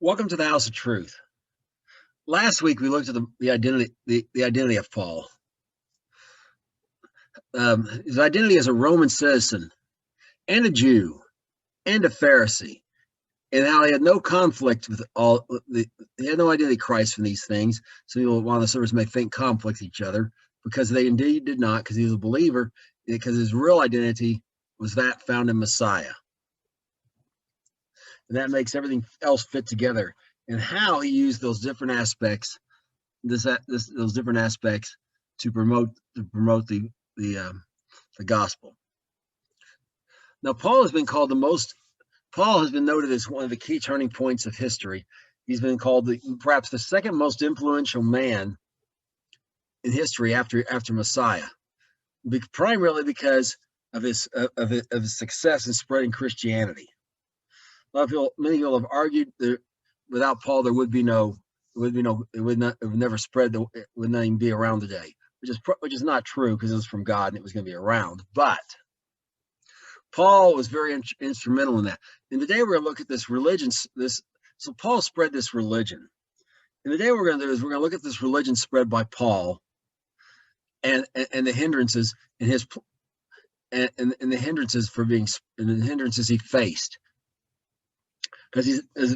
Welcome to the House of Truth. Last week we looked at the identity of Paul. His identity as a Roman citizen and a Jew and a Pharisee, and how he had no conflict with he had no identity Christ from these things. Some people, while the servers may think conflict with each other, because they indeed did not, because he was a believer, because his real identity was that found in Messiah. And that makes everything else fit together. And how he used those different aspects, those different aspects to promote the gospel. Now, Paul has been noted as one of the key turning points of history. He's been called perhaps the second most influential man in history after Messiah, primarily because of his success in spreading Christianity. Many people have argued that without Paul, it would never spread. It would not even be around today, which is not true, because it was from God and it was going to be around. But Paul was very instrumental in that. And today we're going to look at this religion. So Paul spread this religion. And today we're going to look at this religion spread by Paul, and the hindrances in his and the hindrances he faced. Because he has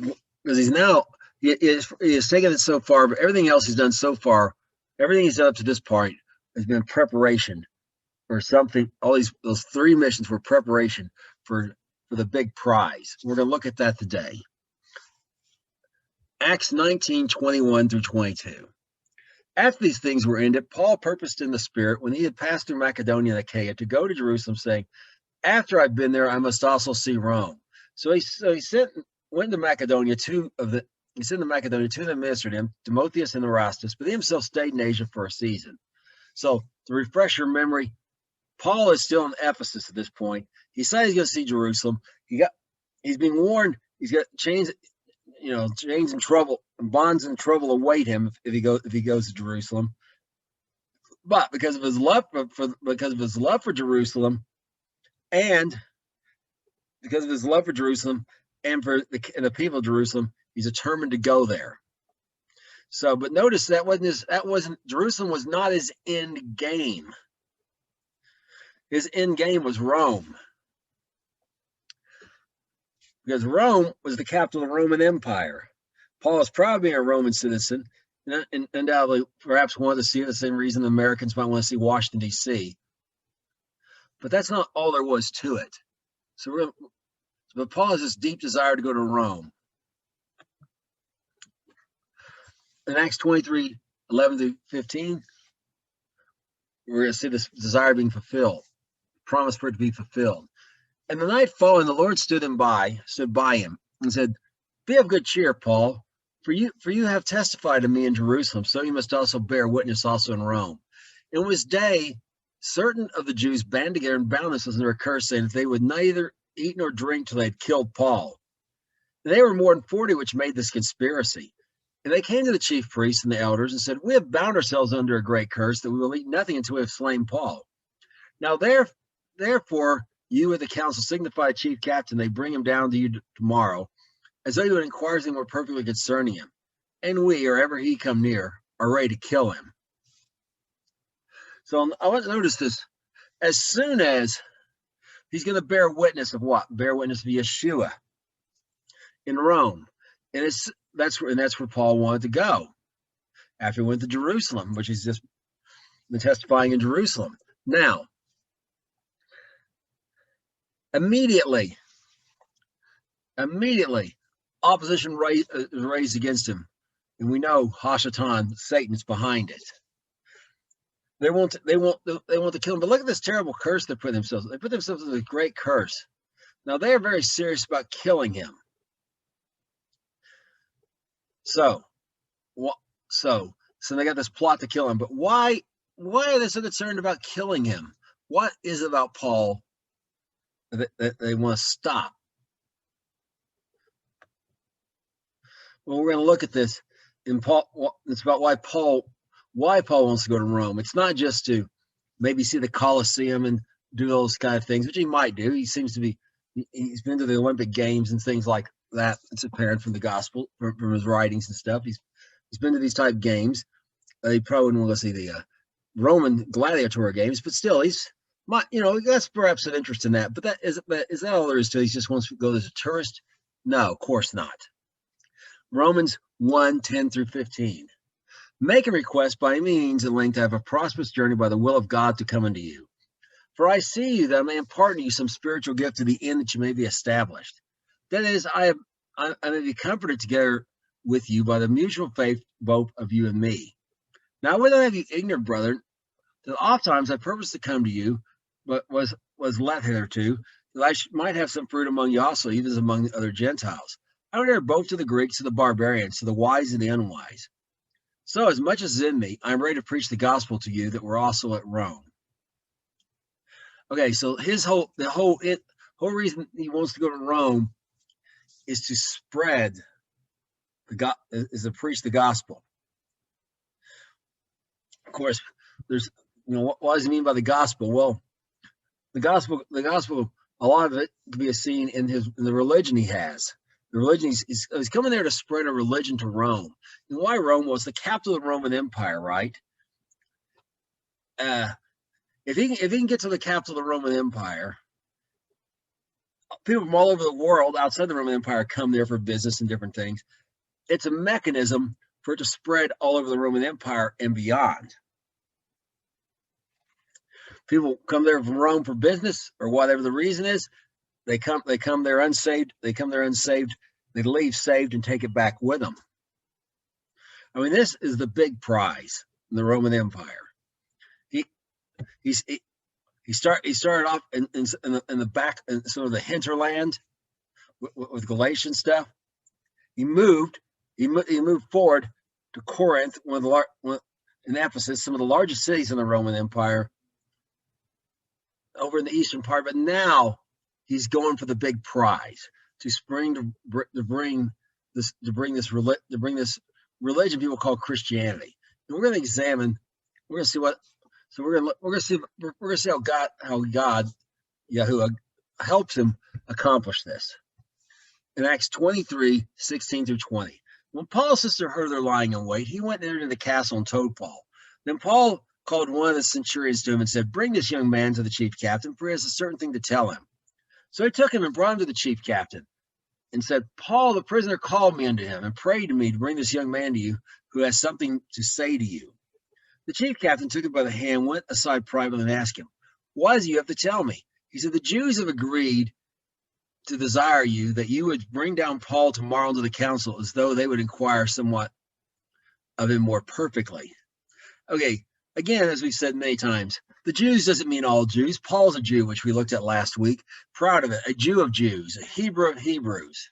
taken it so far, but everything else he's done so far, everything he's done up to this point has been preparation for something. Those three missions were preparation for the big prize. We're going to look at that today. Acts 19:21 through 22. After these things were ended, Paul purposed in the Spirit, when he had passed through Macedonia and Achaia, to go to Jerusalem, saying, "After I've been there, I must also see Rome." So he went to Macedonia. Two of them ministered him, Timotheus and Erastus, but he himself stayed in Asia for a season. So to refresh your memory, Paul is still in Ephesus at this point. He said he's going to see Jerusalem. He's been warned. He's got chains and trouble, and bonds and trouble await him if he goes to Jerusalem. But because of his love for Jerusalem, and because of his love for Jerusalem and for the people of Jerusalem, he's determined to go there. So, but notice Jerusalem was not his end game. His end game was Rome, because Rome was the capital of the Roman Empire. Paul is probably a Roman citizen, and undoubtedly perhaps wanted to see it the same reason the Americans might want to see Washington, D.C. But that's not all there was to it. But Paul has this deep desire to go to Rome. In Acts 23:11 through 15, we're going to see this desire being fulfilled, promise for it to be fulfilled. And the night following, the Lord stood by him and said, "Be of good cheer, Paul, for you have testified to me in Jerusalem, so you must also bear witness also in Rome." And it was day, certain of the Jews banded together and bound themselves under a curse, saying that they would neither eat nor drink till they had killed Paul. And they were more than 40 which made this conspiracy. And they came to the chief priests and the elders and said, "We have bound ourselves under a great curse, that we will eat nothing until we have slain Paul. Now therefore you with the council signify a chief captain, they bring him down to you tomorrow, as though you would inquire something more perfectly concerning him. And we, or ever he come near, are ready to kill him." So I want to notice this. As soon as he's going to bear witness of what? Bear witness of Yeshua in Rome. And that's where Paul wanted to go after he went to Jerusalem, which he's just been testifying in Jerusalem. Now, immediately, opposition raised against him. And we know Hashatan, Satan's behind it. They want to kill him. But look at this terrible curse they put themselves. They put themselves in a great curse. Now they are very serious about killing him. So they got this plot to kill him. But why are they so concerned about killing him? What is it about Paul that they want to stop? Well, we're going to look at this in Paul. It's about why Paul wants to go to Rome. It's not just to maybe see the Colosseum and do those kind of things, which he might do. He's been to the Olympic Games and things like that. It's apparent from the gospel, from his writings and stuff. He's been to these type games. He probably wouldn't want to see the Roman gladiator games, but still, that's perhaps an interest in that. But is that all there is to it? He just wants to go as a tourist? No, of course not. Romans 1:10-15. Make a request by any means and length to have a prosperous journey by the will of God to come unto you. For I see you that I may impart to you some spiritual gift to the end that you may be established. That is, I may be comforted together with you by the mutual faith both of you and me. Now I would not have you ignorant, brethren, that oft times I purposed to come to you, but was let hitherto, that I might have some fruit among you also, even as among the other Gentiles. I would hear both to the Greeks, to the barbarians, to the wise and the unwise. So as much as is in me, I am ready to preach the gospel to you that were also at Rome. Okay, so the whole reason he wants to go to Rome is to spread is to preach the gospel. Of course, there's what does he mean by the gospel? Well, the gospel, a lot of it can be seen in the religion he has. The religion he's coming there to spread a religion to Rome. And why Rome? Was the capital of the Roman Empire, right? If he can get to the capital of the Roman Empire, people from all over the world outside the Roman Empire come there for business and different things. It's a mechanism for it to spread all over the Roman Empire and beyond. People come there from Rome for business or whatever the reason is. They come there unsaved. They leave saved and take it back with them. I mean, this is the big prize in the Roman Empire. He started off in the back, in sort of the hinterland with Galatian stuff. He moved forward to Corinth, in Ephesus, some of the largest cities in the Roman Empire, over in the eastern part. But now he's going for the big prize, to bring this religion people call Christianity. And we're going to examine. We're going to see what. So we're going to see how God Yahuwah helps him accomplish this. In Acts 23:16-20, when Paul's sister heard they're lying in wait, he went into the castle and told Paul. Then Paul called one of the centurions to him and said, "Bring this young man to the chief captain, for he has a certain thing to tell him." So he took him and brought him to the chief captain and said, "Paul, the prisoner, called me unto him and prayed to me to bring this young man to you, who has something to say to you." The chief captain took him by the hand, went aside privately, and asked him, "Why do you have to tell me?" He said, "The Jews have agreed to desire you that you would bring down Paul tomorrow to the council, as though they would inquire somewhat of him more perfectly." Okay, again, as we've said many times, the Jews doesn't mean all Jews. Paul's a Jew, which we looked at last week. Proud of it, a Jew of Jews, a Hebrew of Hebrews.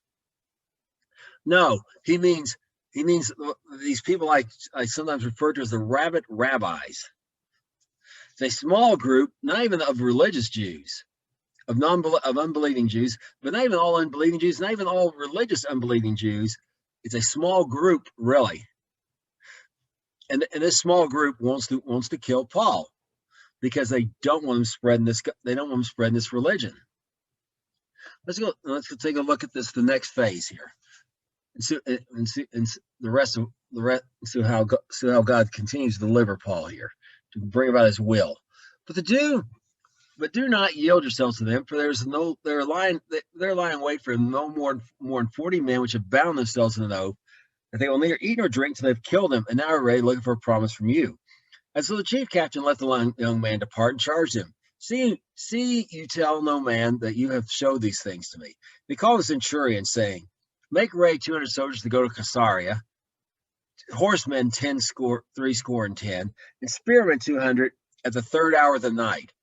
No, he means these people I sometimes refer to as the rabbit rabbis. It's a small group, not even of religious Jews, of unbelieving Jews, but not even all unbelieving Jews, not even all religious unbelieving Jews. It's a small group, really. And this small group wants to kill Paul because they don't want him spreading this. They don't want him spreading this religion. Let's take a look at this. The next phase here. And see how God continues to deliver Paul here, to bring about his will. But do not yield yourselves to them, for they're lying in wait for him no more than 40 men, which have bound themselves in an oath, that they will neither eat nor drink till they've killed him, and now are ready looking for a promise from you. And so the chief captain let the young man depart and charged him. See, you tell no man that you have showed these things to me. They called the centurion, saying, "Make ready 200 soldiers to go to Caesarea, horsemen 10 score, 10, and spearmen 200 at the third hour of the night.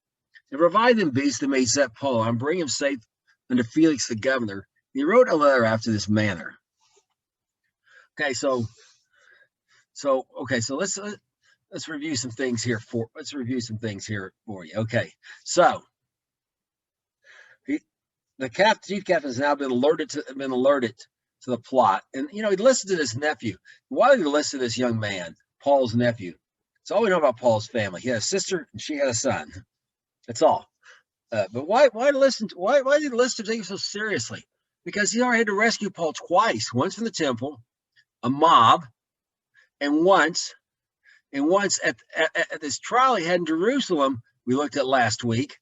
And provide them beasts that may set Paul, and bring him safe unto Felix the governor." And he wrote a letter after this manner. Okay, so let's review some things here for you. Okay, so the chief captain has now been alerted to the plot, and he listened to this nephew. Why did he listen to this young man, Paul's nephew? It's all we know about Paul's family. He had a sister and she had a son. That's all. But why did he listen to take him so seriously? because he already had to rescue Paul twice, once from the temple, a mob, and once at this trial he had in Jerusalem, we looked at last week.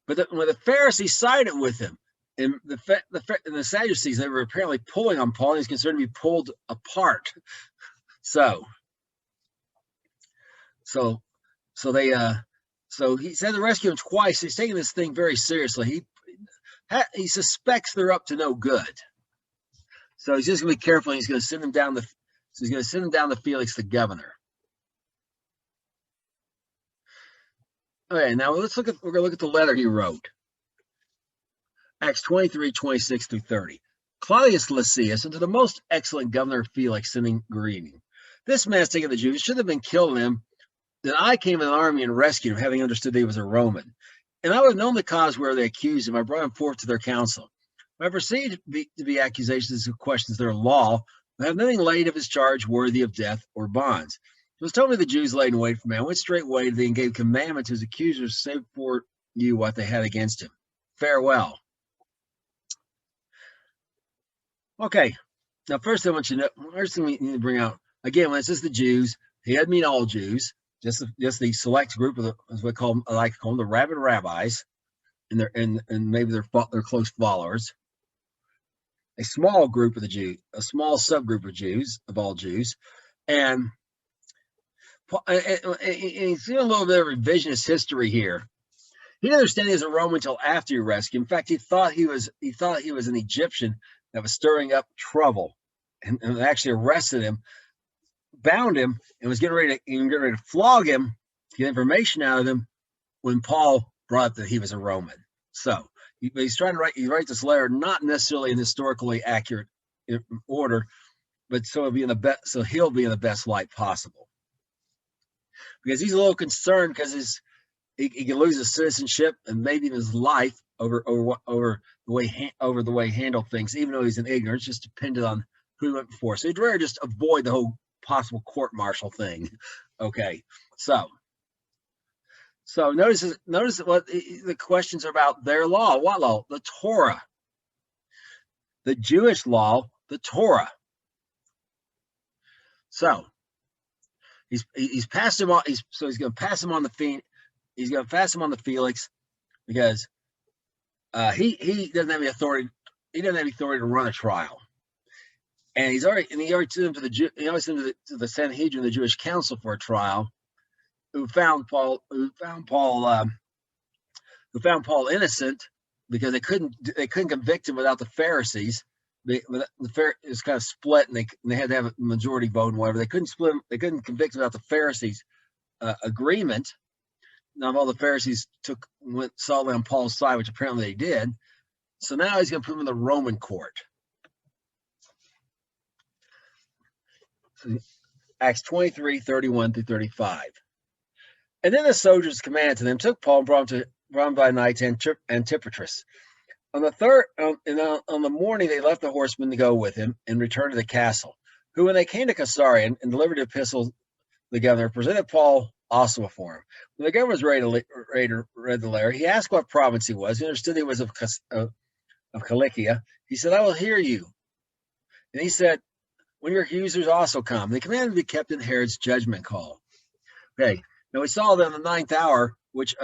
But when the Pharisees sided with him, and the Sadducees, they were apparently pulling on Paul, and he's considered to be pulled apart. So he said to rescue him twice. He's taking this thing very seriously. He suspects they're up to no good. So he's just going to be careful. And he's going to send him down to Felix, the governor. Okay, now we're going to look at the letter he wrote. Acts 23, 26 through 30. Claudius Lysias, unto the most excellent governor Felix, sending greeting. This man, taking the Jews, should have been killed in him. Then I came in an army and rescued him, having understood that he was a Roman. And I would have known the cause where they accused him. I brought him forth to their council. I perceived to be accusations of questions their law, but have nothing laid of his charge worthy of death or bonds. It was told me the Jews laid in wait for me. I went straightway to thee and gave commandment to his accusers, save for you what they had against him. Farewell. Okay. Now, first thing we need to bring out, again, when it says the Jews, he had mean all Jews, just the select group of as we call them, I like to call them, the rabid rabbis, and maybe their close followers. A small group of the Jews, a small subgroup of Jews, of all Jews, and he's doing a little bit of revisionist history here. He didn't understand he was a Roman until after he rescued. In fact, he thought he was an Egyptian that was stirring up trouble, and actually arrested him, bound him, and was getting ready to flog him, get information out of him, when Paul brought up that he was a Roman. So he's trying to write this letter not necessarily in historically accurate order, but so he'll be in the best light possible. Because he's a little concerned because he can lose his citizenship and maybe his life over the way he handled things, even though he's in ignorance, just depended on who he went before. So he'd rather just avoid the whole possible court-martial thing. Okay, so notice what the questions are about. Their law. What law? The Torah. The Jewish law, the Torah. So he's passed him on. He's going to pass him on the He's going to pass him on to Felix because he doesn't have any authority. He doesn't have any authority to run a trial, and he already sent him to the Sanhedrin, the Jewish council, for a trial. Who found Paul innocent because they couldn't convict him without the Pharisees. It was kind of split, and they had to have a majority vote and whatever. They couldn't convict him without the Pharisees' agreement. Now, all the Pharisees went solidly on Paul's side, which apparently they did. So now he's going to put him in the Roman court. Acts 23, 31 through 35. And then the soldiers commanded to them, took Paul and brought him by night to Antipatris. On the morning, they left the horsemen to go with him and returned to the castle, who, when they came to Caesarea and delivered the epistle, the governor presented Paul also before him. When the governor was ready to read the letter, he asked what province he was. He understood he was of Cilicia. He said, I will hear you. And he said, when your accusers also come. They commanded to be kept in Herod's judgment call. Okay. Now we saw that on the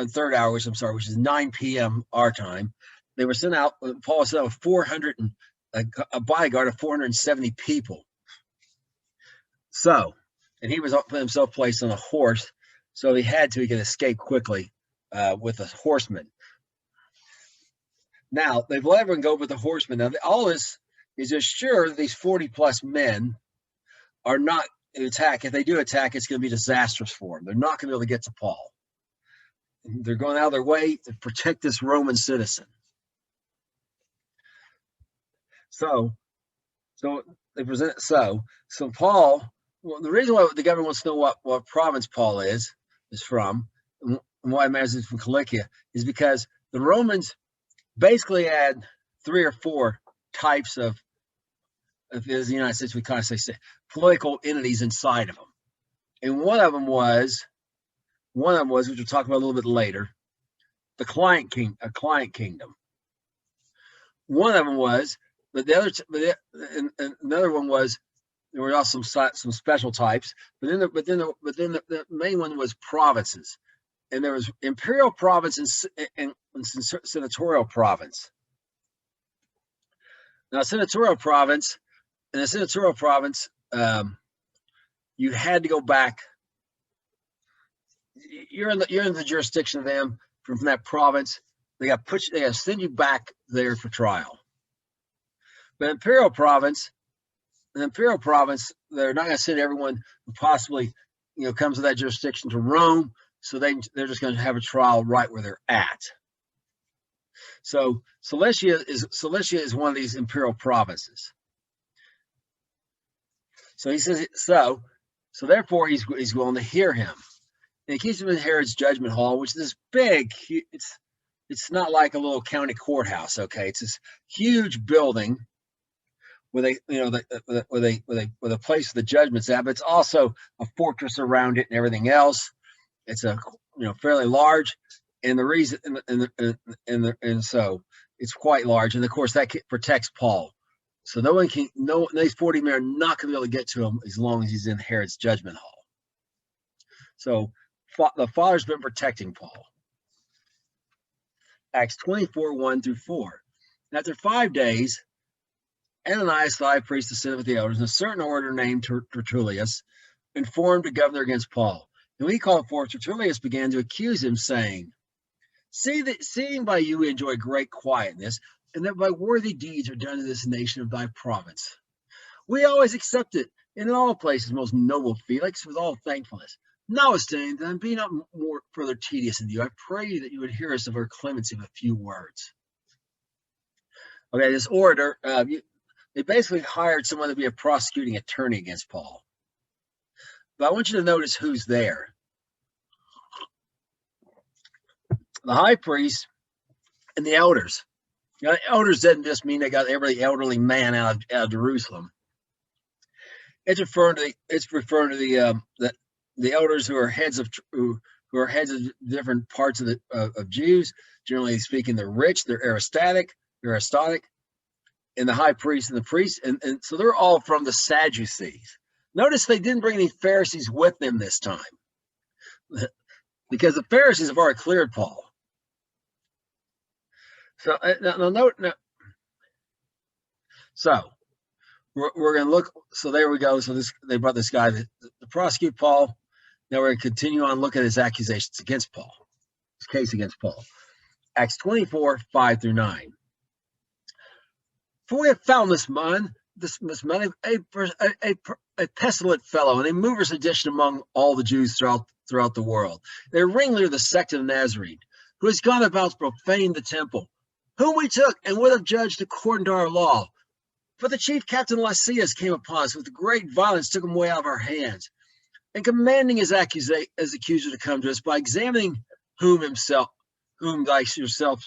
third hour, which is 9 p.m. our time. They were sent out. Paul was sent out with a bodyguard of 470 people. So, and he was himself placed on a horse, so he could escape quickly with a horseman. Now they've let everyone go with the horseman. Now all this is assured that these 40 plus men are not attack. If they do attack, it's going to be disastrous for them. They're not going to be able to get to Paul. They're going out of their way to protect this Roman citizen. So they present. So Paul. Well, the reason why the government wants to know what province Paul is from, and why it matters is from Cilicia, is because the Romans basically had 3 or 4 types of as the United States, we kind of say political entities inside of them. And one of them was, which we'll talk about a little bit later, a client kingdom. One of them was, but and another one was, there were also some special types, but then the main one was provinces, and there was imperial province and senatorial province. Now, senatorial province, in the senatorial province, you had to go back. You're in the jurisdiction of them from that province. They got to send you back there for trial. But imperial province, they're not going to send everyone who possibly, comes to that jurisdiction to Rome. So they're just going to have a trial right where they're at. So Cilicia is one of these imperial provinces. So he says so therefore he's willing to hear him. And he keeps him in Herod's judgment hall, which is this big. It's not like a little county courthouse. Okay, it's this huge building where the place of the judgment's at, but it's also a fortress around it and everything else. It's fairly large, and the reason and so it's quite large, and of course that protects Paul. So these 40 men are not going to be able to get to him as long as he's in Herod's judgment hall. So the Father's been protecting Paul. Acts 24:1-4. After 5 days, Ananias the high priest ascended with the elders, and a certain orator named Tertullus informed the governor against Paul. And when he called forth, Tertullus began to accuse him, saying, seeing by you we enjoy great quietness, and that by worthy deeds are done in this nation of thy province, we always accept it, and in all places, most noble Felix, with all thankfulness. Notwithstanding, then, be not more further tedious in you, I pray you that you would hear us of our clemency with a few words. Okay, this orator, they basically hired someone to be a prosecuting attorney against Paul. But I want you to notice who's there. The high priest and the elders. The elders doesn't just mean they got every elderly man out of Jerusalem. It's referring to the elders who are heads of different parts of Jews. Generally speaking, they're rich, they're aristocratic, and the high priest and the priests, and so they're all from the Sadducees. Notice they didn't bring any Pharisees with them this time, because the Pharisees have already cleared Paul. So So we're going to look. So there we go. So they brought this guy to prosecute Paul. Now we're going to continue on looking at his accusations against Paul, his case against Paul. Acts 24:5-9. For we have found this man, a pestilent fellow, and a mover sedition among all the Jews throughout the world. They're ringleader of the sect of the Nazarene, who has gone about to profane the temple, whom we took and would have judged according to our law. But the chief captain Lysias came upon us with great violence, took him away out of our hands, and commanding his accuser to come to us by examining whom thou yourself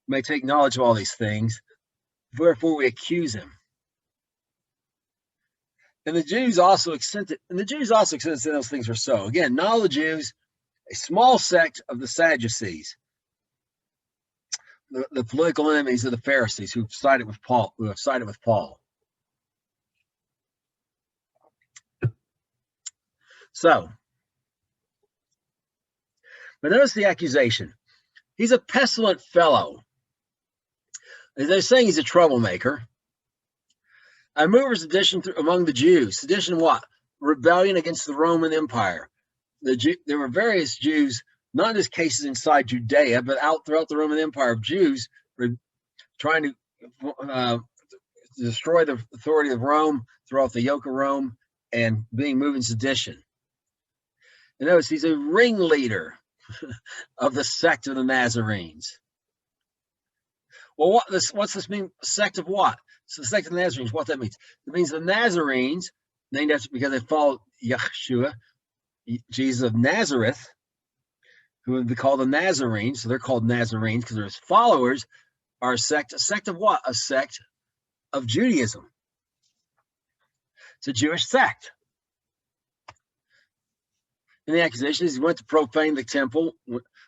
may take knowledge of all these things, wherefore we accuse him. And the Jews also accented that those things were so. Again, not all the Jews, a small sect of the Sadducees, the political enemies of the Pharisees who have sided with Paul. So, but notice the accusation. He's a pestilent fellow. They're saying he's a troublemaker. A mover sedition among the Jews. Sedition what? Rebellion against the Roman Empire. There were various Jews, not in this cases inside Judea, but out throughout the Roman Empire of Jews were trying to destroy the authority of Rome, throw off the yoke of Rome, and moved in sedition. And notice he's a ringleader of the sect of the Nazarenes. Well, what's this mean? Sect of what? So the sect of the Nazarenes, what that means? It means the Nazarenes, named after because they followed Yeshua, Jesus of Nazareth, who would be called the Nazarenes. So they're called Nazarenes because their followers are a sect. A sect of what? A sect of Judaism. It's a Jewish sect. And the accusation is he went to profane the temple,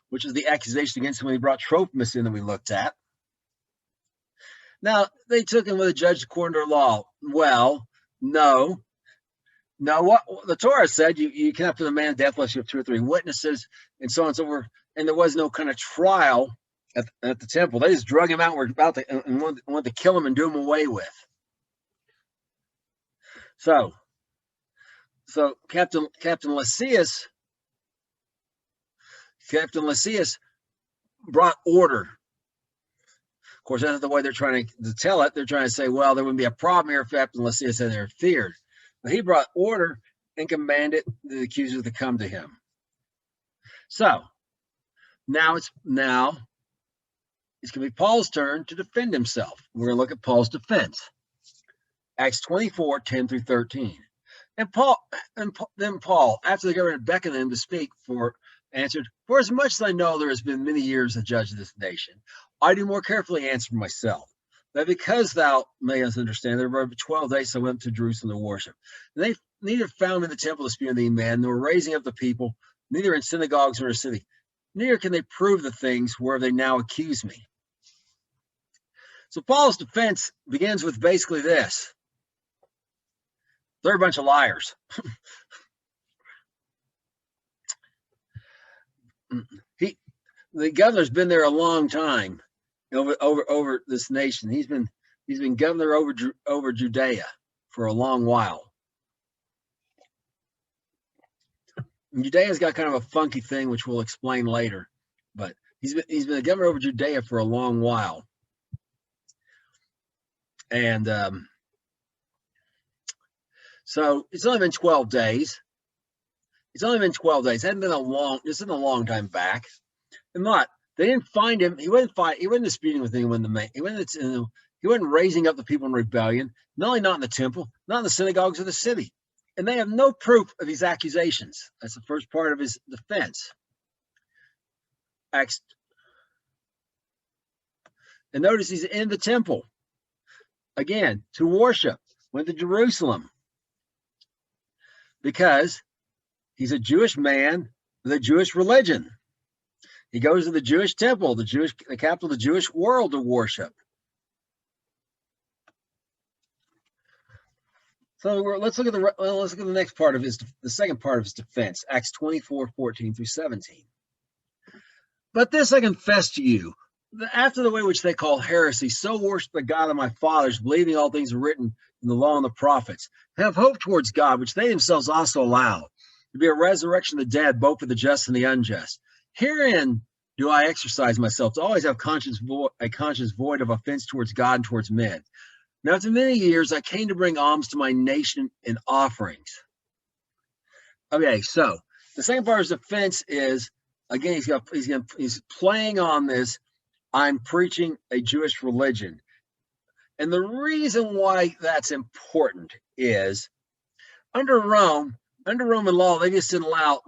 which is the accusation against him when he brought Trophimus in that we looked at. Now, they took him with a judge according to their law. Well, no. Now, what the Torah said, you cannot put a man to death unless you have 2 or 3 witnesses, and so on and so forth. And there was no kind of trial at the temple. They just drug him out and were about to and wanted to kill him and do him away with. So Captain Lysias brought order. Of course, that's the way they're trying to tell it. They're trying to say, well, there wouldn't be a problem here if Captain Lysias had interfered. But he brought order and commanded the accusers to come to him. So now it's going to be Paul's turn to defend himself. We're going to look at Paul's defense. Acts 24, 10 through 13. And then Paul, after the governor beckoned him to speak, answered, "For as much as I know there has been many years a judge of this nation, I do more carefully answer myself, that because thou mayest understand, there were 12 days I went to Jerusalem to worship. And they neither found in the temple the spirit of the man, nor raising up the people, neither in synagogues nor in the city. Neither can they prove the things where they now accuse me." So Paul's defense begins with basically this. They're a bunch of liars. The governor's been there a long time over this nation. He's been governor over Judea for a long while. And Judea's got kind of a funky thing, which we'll explain later. But he's been a governor over Judea for a long while. And so it's only been 12 days. It's only been 12 days. It hadn't been this isn't a long time back. And they didn't find him. He wasn't disputing with anyone. He wasn't raising up the people in rebellion. Not only not in the temple, not in the synagogues of the city. And they have no proof of these accusations. That's the first part of his defense. And notice he's in the temple again to worship. Went to Jerusalem because he's a Jewish man with a Jewish religion. He goes to the Jewish temple, the capital of the Jewish world, to worship. So let's look at the next part of the second part of his defense, Acts 24, 14 through 17. "But this I confess to you, that after the way which they call heresy, so worship the God of my fathers, believing all things are written in the law and the prophets, have hope towards God, which they themselves also allow, to be a resurrection of the dead, both for the just and the unjust. Herein do I exercise myself, to always have a conscience void of offense towards God and towards men. Now, after many years, I came to bring alms to my nation in offerings." Okay, so the second part of his defense is, again, he's playing on this, I'm preaching a Jewish religion. And the reason why that's important is under Roman law, they just didn't allow,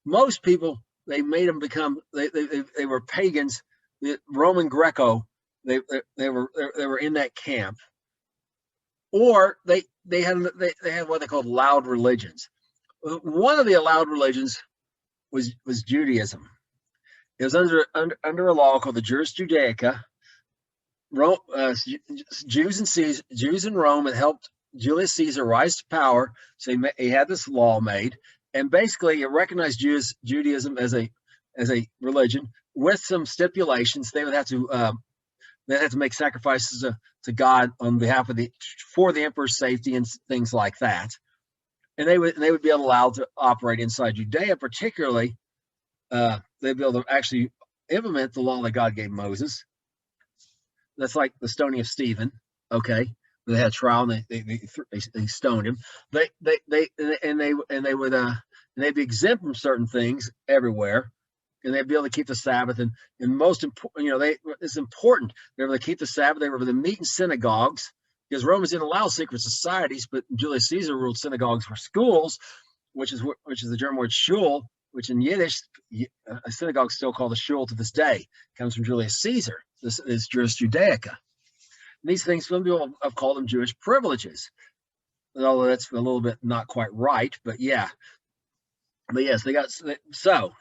most people, they made them become, they were pagans, the Roman Greco. They were in that camp, or they had what they called loud religions. One of the allowed religions was Judaism. It was under a law called the Juris Judaica. Jews in Rome had helped Julius Caesar rise to power, so he had this law made, and basically it recognized Judaism as a religion with some stipulations. They would have to make sacrifices to God on behalf of for the emperor's safety and things like that. And they would be allowed to operate inside Judea, particularly they'd be able to actually implement the law that God gave Moses. That's like the stoning of Stephen. Okay, they had a trial and they stoned him. They'd be exempt from certain things everywhere. And they'd be able to keep the Sabbath, and most important, it's important. They were able to keep the Sabbath. They were able to meet in synagogues because Romans didn't allow secret societies, but Julius Caesar ruled synagogues for schools, which is the German word shul, which in Yiddish a synagogue is still called a shul to this day. It comes from Julius Caesar. This is Juris Judaica. And these things, some people have called them Jewish privileges, although that's a little bit not quite right. But yeah, but yes, they got so.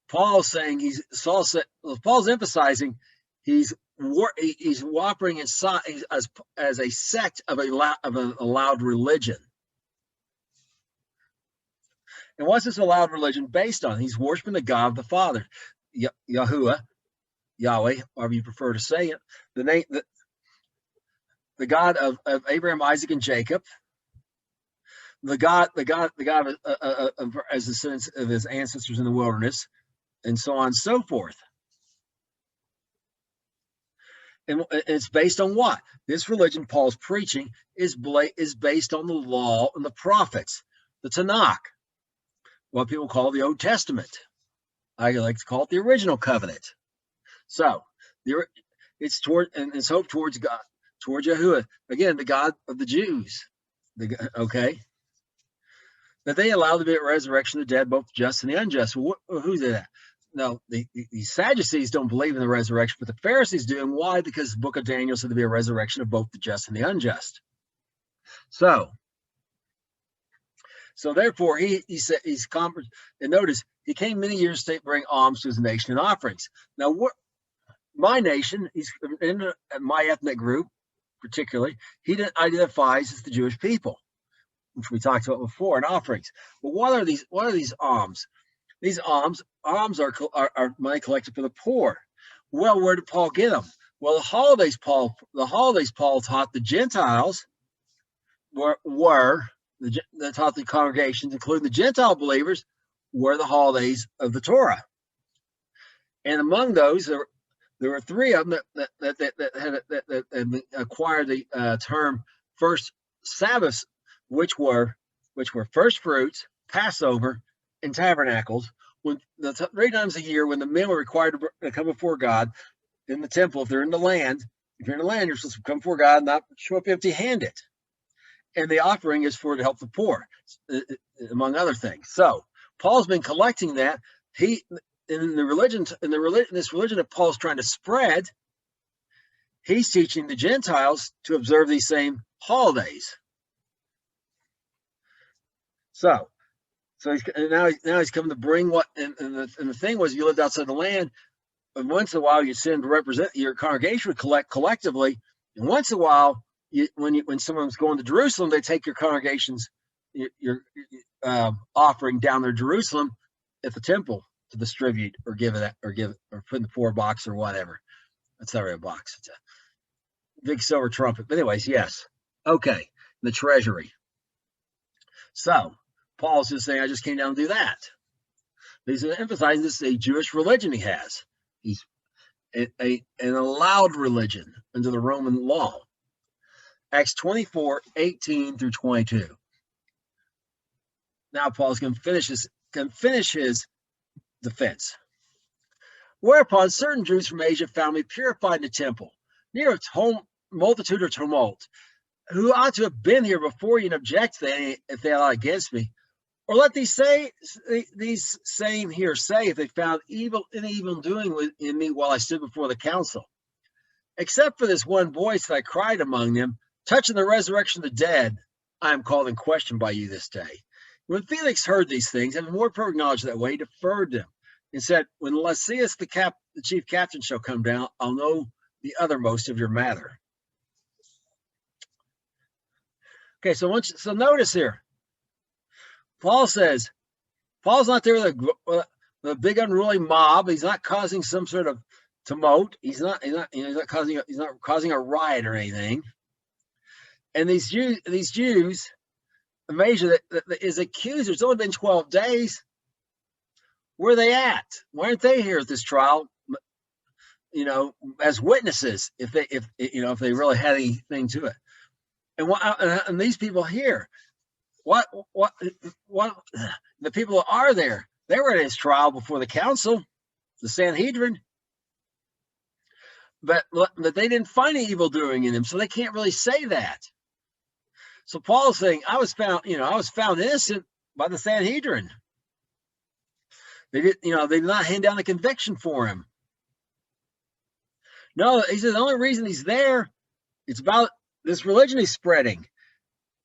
Paul's emphasizing He's operating as a sect of an allowed religion. And what's this allowed religion based on? He's worshiping the God of the Father, Yahuwah, Yahweh, however you prefer to say it. The God of Abraham, Isaac, and Jacob. The God as descendants of his ancestors in the wilderness, and so on and so forth. And it's based on what? This religion Paul's preaching is based on the law and the prophets, the Tanakh, what people call the Old Testament. I like to call it the original covenant. So it's hope towards God, towards Yahuwah, again, the God of the Jews. Okay, that they allow the resurrection of the dead, both the just and the unjust. Well, who did that? No, the Sadducees don't believe in the resurrection, but the Pharisees do. And why? Because the book of Daniel said to be a resurrection of both the just and the unjust. So therefore, he said he's conference. And notice he came many years to bring alms to his nation and offerings. Now, my nation, he's in my ethnic group, particularly, he identifies as the Jewish people, which we talked about before, and offerings. But what are these alms? These alms are money collected for the poor. Well, where did Paul get them? Well, the holidays Paul taught the Gentiles that taught the congregations, including the Gentile believers, were the holidays of the Torah. And among those, there were three of them that acquired the term first Sabbaths, which were first fruits, Passover, and tabernacles. When the 3 times a year, when the men were required to come before God in the temple, if you're in the land, you're supposed to come before God and not show up empty-handed. And the offering is to help the poor, among other things. So Paul's been collecting that. This religion that Paul's trying to spread, he's teaching the Gentiles to observe these same holidays. So he's coming to bring what, and the thing was, you lived outside the land, and once in a while you send to represent your congregation would collect collectively, and once in a while, when someone's going to Jerusalem, they take your congregation's your offering down there, Jerusalem, at the temple to distribute or give or put in the poor box or whatever. That's not really a box; it's a big silver trumpet. But anyways, yes, okay, the treasury. So Paul's just saying, I just came down to do that. He's emphasizing this is a Jewish religion he has. He's an allowed religion under the Roman law. Acts 24:18 through 22. Now Paul's going to finish his defense. Whereupon certain Jews from Asia found me purified in the temple, near a multitude or tumult, who ought to have been here before you and object if they lie against me. Or let these same here say, if they found any evil doing in me while I stood before the council. Except for this one voice that I cried among them, touching the resurrection of the dead, I am called in question by you this day. When Felix heard these things, having more perfect knowledge that way, he deferred them, and said, when Lysias the chief captain shall come down, I'll know the uttermost of your matter. Okay, so notice here, Paul says, Paul's not there with a big unruly mob. He's not causing some sort of tumult. He's not causing a riot or anything. And these Jews, in Asia, that is accused. It's only been 12 days. Where are they at? Why aren't they here at this trial? As witnesses, if they really had anything to it. And these people here, what the people that are there, they were at his trial before the council, the Sanhedrin, but they didn't find any evil doing in him, so they can't really say that. So Paul's saying, I was found innocent by the Sanhedrin. They did not hand down a conviction for him. No, he said the only reason he's there, it's about this religion he's spreading,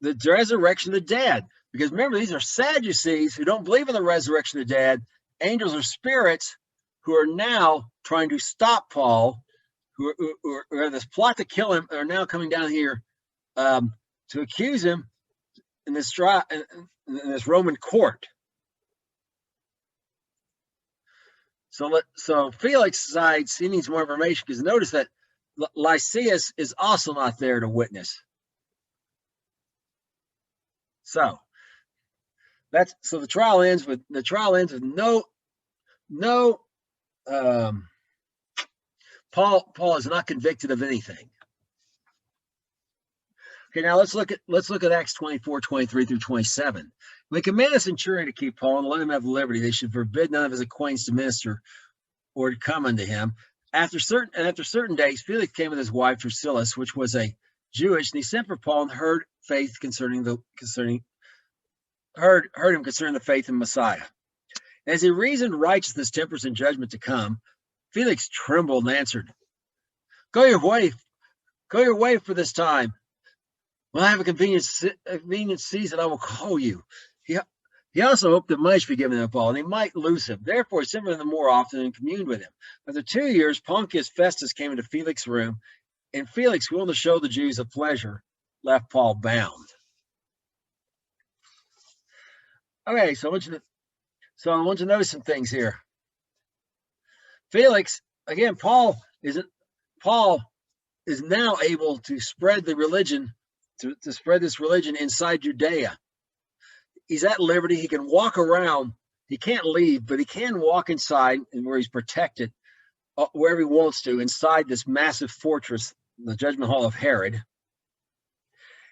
the resurrection of the dead. Because remember, these are Sadducees who don't believe in the resurrection of the dead, angels or spirits who are now trying to stop Paul who are this plot to kill him are now coming down here to accuse him in this trial in this Roman court. So Felix decides he needs more information because notice that Lysias is also not there to witness. So the trial ends with no Paul is not convicted of anything. Okay, now let's look at Acts 24, 23 through 27. When they command the centurion to keep Paul and let him have liberty, they should forbid none of his acquaintance to minister or to come unto him. After certain days, Felix came with his wife Drusilla, which was a Jewish, and he sent for Paul and heard him concerning the faith in Messiah. As he reasoned righteousness, temperance, and judgment to come, Felix trembled and answered, Go your way for this time. When I have a convenient season, I will call you. He also hoped that much be given to Paul, and he might lose him. Therefore, he sent him the more often and communed with him. After 2 years, Pontius Festus came into Felix's room, and Felix, willing to show the Jews a pleasure, left Paul bound. Okay, so I want you to notice some things here. Felix, again, Paul is now able to spread the religion, to spread this religion inside Judea. He's at liberty. He can walk around. He can't leave, but he can walk inside and where he's protected, wherever he wants to, inside this massive fortress, the judgment hall of Herod.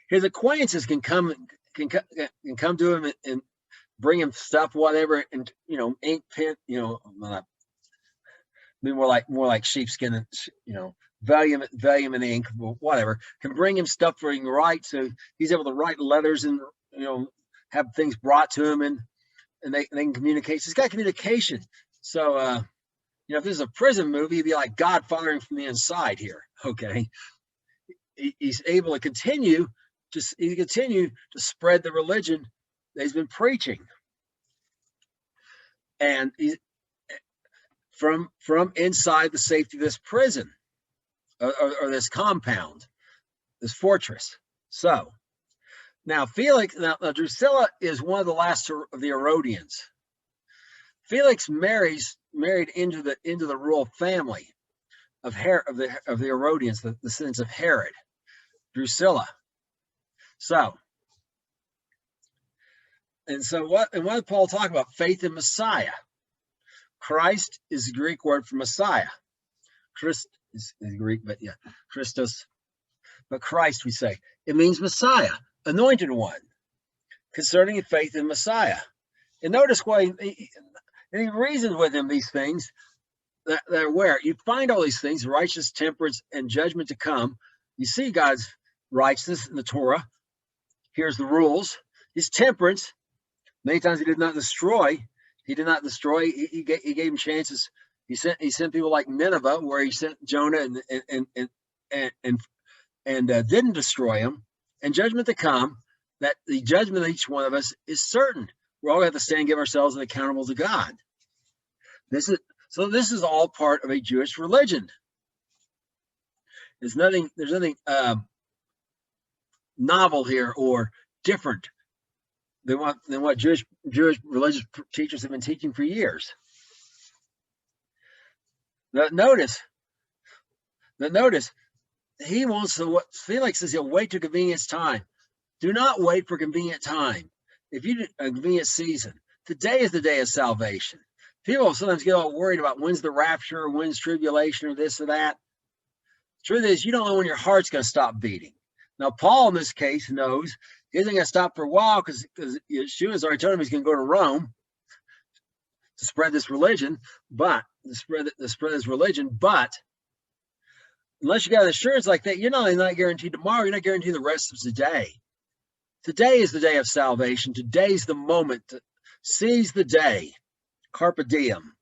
His acquaintances can come to him and bring him stuff, whatever, and ink, pen, more like sheepskin, and vellum and ink, whatever, can bring him stuff for him to write. So he's able to write letters and have things brought to him, and they can communicate. So he's got communication. So if this is a prison movie, he'd be like God fathering from the inside here. Okay, he's able to continue to spread the religion that he's been preaching, and from inside the safety of this prison or this compound, this fortress. So now Drusilla is one of the last of the Herodians. Felix married into the royal family of the Herodians, the descendants of Herod, Drusilla. So what did Paul talk about? Faith in Messiah. Christ is the Greek word for Messiah. Christ is Greek, but yeah, Christos. But Christ, we say, it means Messiah, anointed one, concerning faith in Messiah. And notice why he reasoned with him these things that are where you find all these things: righteousness, temperance, and judgment to come. You see God's righteousness in the Torah. Here's the rules. His temperance. Many times he did not destroy. He gave him chances. He sent people like Nineveh, where he sent Jonah and didn't destroy him. And judgment to come, that the judgment of each one of us is certain. We all have to stand and give ourselves accountable to God. This is all part of a Jewish religion. There's nothing novel here or different than what Jewish religious teachers have been teaching for years. Notice, he wants to. What Felix says, he'll wait to convenience time. Do not wait for convenient time. If you a convenient season, today is the day of salvation. People sometimes get all worried about when's the rapture, or when's tribulation, or this or that. The truth is, you don't know when your heart's going to stop beating. Now, Paul in this case knows he isn't going to stop for a while because Yeshua's already told him he's going to go to Rome to spread this religion, but But unless you got an assurance like that, you're not only not guaranteed tomorrow, you're not guaranteed the rest of today. Today is the day of salvation. Today's the moment to seize the day. Carpe diem.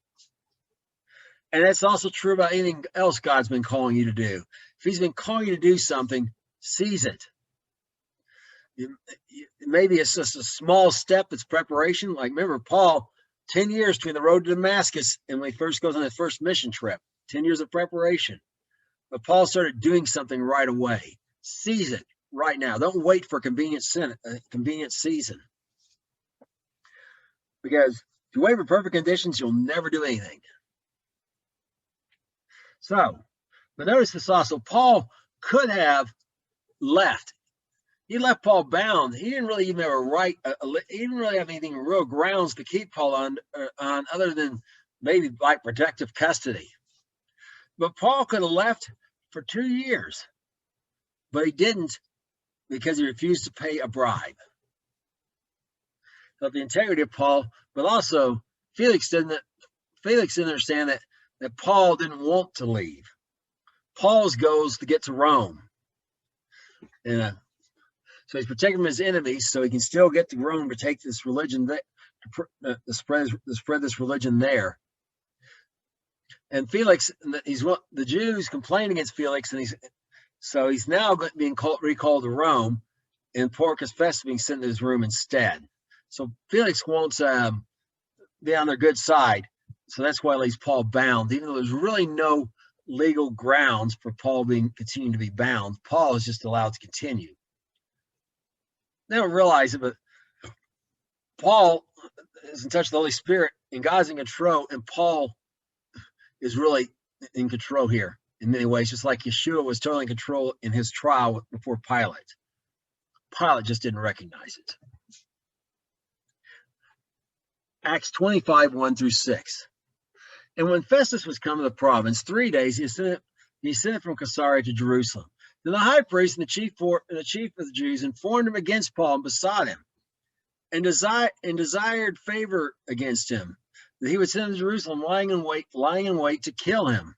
And that's also true about anything else God's been calling you to do. If he's been calling you to do something, seize it. Maybe it's just a small step. It's preparation. Like, remember, Paul, 10 years between the road to Damascus and when he first goes on his first mission trip. 10 years of preparation. But Paul started doing something right away. Seize it right now. Don't wait for a convenient season. Because if you wait for perfect conditions, you'll never do anything. So, but notice this also, Paul could have left. He left Paul bound. He didn't really even have a right. He didn't really have anything real grounds to keep Paul on other than maybe like protective custody. But Paul could have left for 2 years, but he didn't because he refused to pay a bribe. Of the integrity of Paul, but also Felix didn't understand that Paul didn't want to leave. Paul's goal is to get to Rome. And so he's protecting his enemies so he can still get to Rome to take this religion to spread this religion there. And Felix, the Jews complained against Felix, and he's now being recalled to Rome, and Porcius Festus being sent to his room instead. So Felix won't be on their good side, so that's why he leaves Paul bound, even though there's really no legal grounds for Paul continuing to be bound. Paul is just allowed to continue. They don't realize it, but Paul is in touch with the Holy Spirit, and God's in control, and Paul is really in control here in many ways, just like Yeshua was totally in control in his trial before Pilate. Pilate just didn't recognize it. Acts 25, 1-6. And when Festus was come to the province, 3 days he sent from Caesarea to Jerusalem. Then the high priest and the chief of the Jews informed him against Paul and besought him, and desired favor against him, that he would send him to Jerusalem, lying in wait to kill him.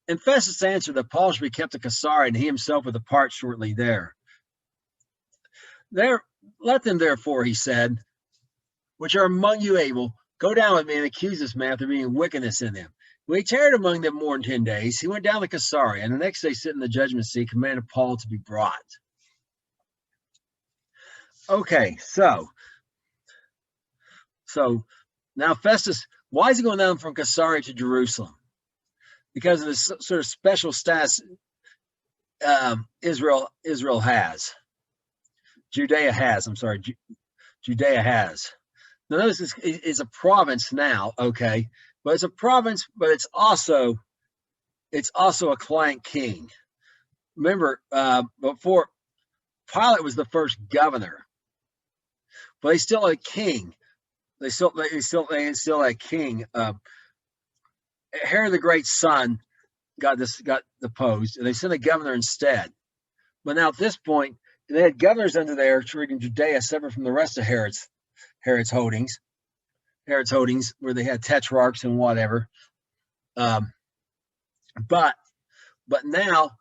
And Festus answered that Paul should be kept at Caesarea, and he himself would depart shortly there. Let them therefore, he said, which are among you able, go down with me and accuse this man of there being wickedness in them. When he tarried among them more than 10 days, he went down to Caesarea, and the next day sitting in the judgment seat, commanded Paul to be brought. Okay, so now Festus, why is he going down from Caesarea to Jerusalem? Because of this sort of special status Israel has. Judea has. Judea has. Now notice it's a province now, okay, but it's a province, but it's also a client king. Remember, before Pilate was the first governor, but he's still a king. They still a king. Herod the Great's son got deposed, and they sent a governor instead. But now at this point, they had governors under there treating Judea separate from the rest of Herod's holdings, where they had tetrarchs and whatever. But now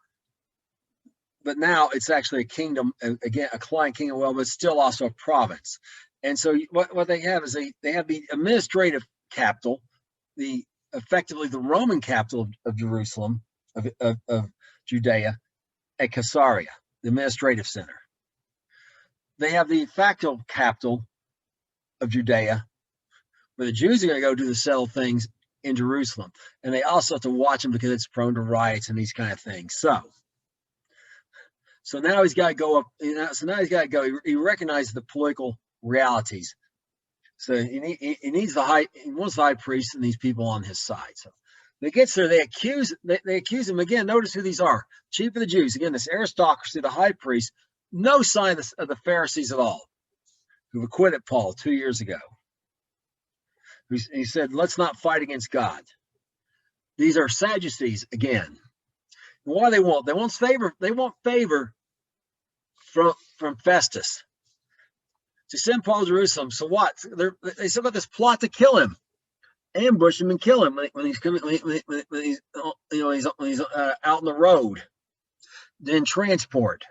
it's actually a kingdom, again, a client kingdom, well, but still also a province. And so what they have is they have the administrative capital, effectively the Roman capital of Jerusalem, of Judea, at Caesarea, the administrative center. They have the de facto capital of Judea, where the Jews are going to go do the settle things in Jerusalem, and they also have to watch them because it's prone to riots and these kind of things. So now he's got to go up. So now he's got to go. He recognizes the political realities. So he wants the high priest and these people on his side. So when he gets there, they accuse him again. Notice who these are: chief of the Jews. Again, this aristocracy, the high priest. No sign of the Pharisees at all, who acquitted Paul 2 years ago. He said, let's not fight against God. These are Sadducees again. And what do they want? They want favor from Festus to send Paul to Jerusalem. So what? They still got this plot to kill him, ambush him and kill him when he's out on the road, then transport.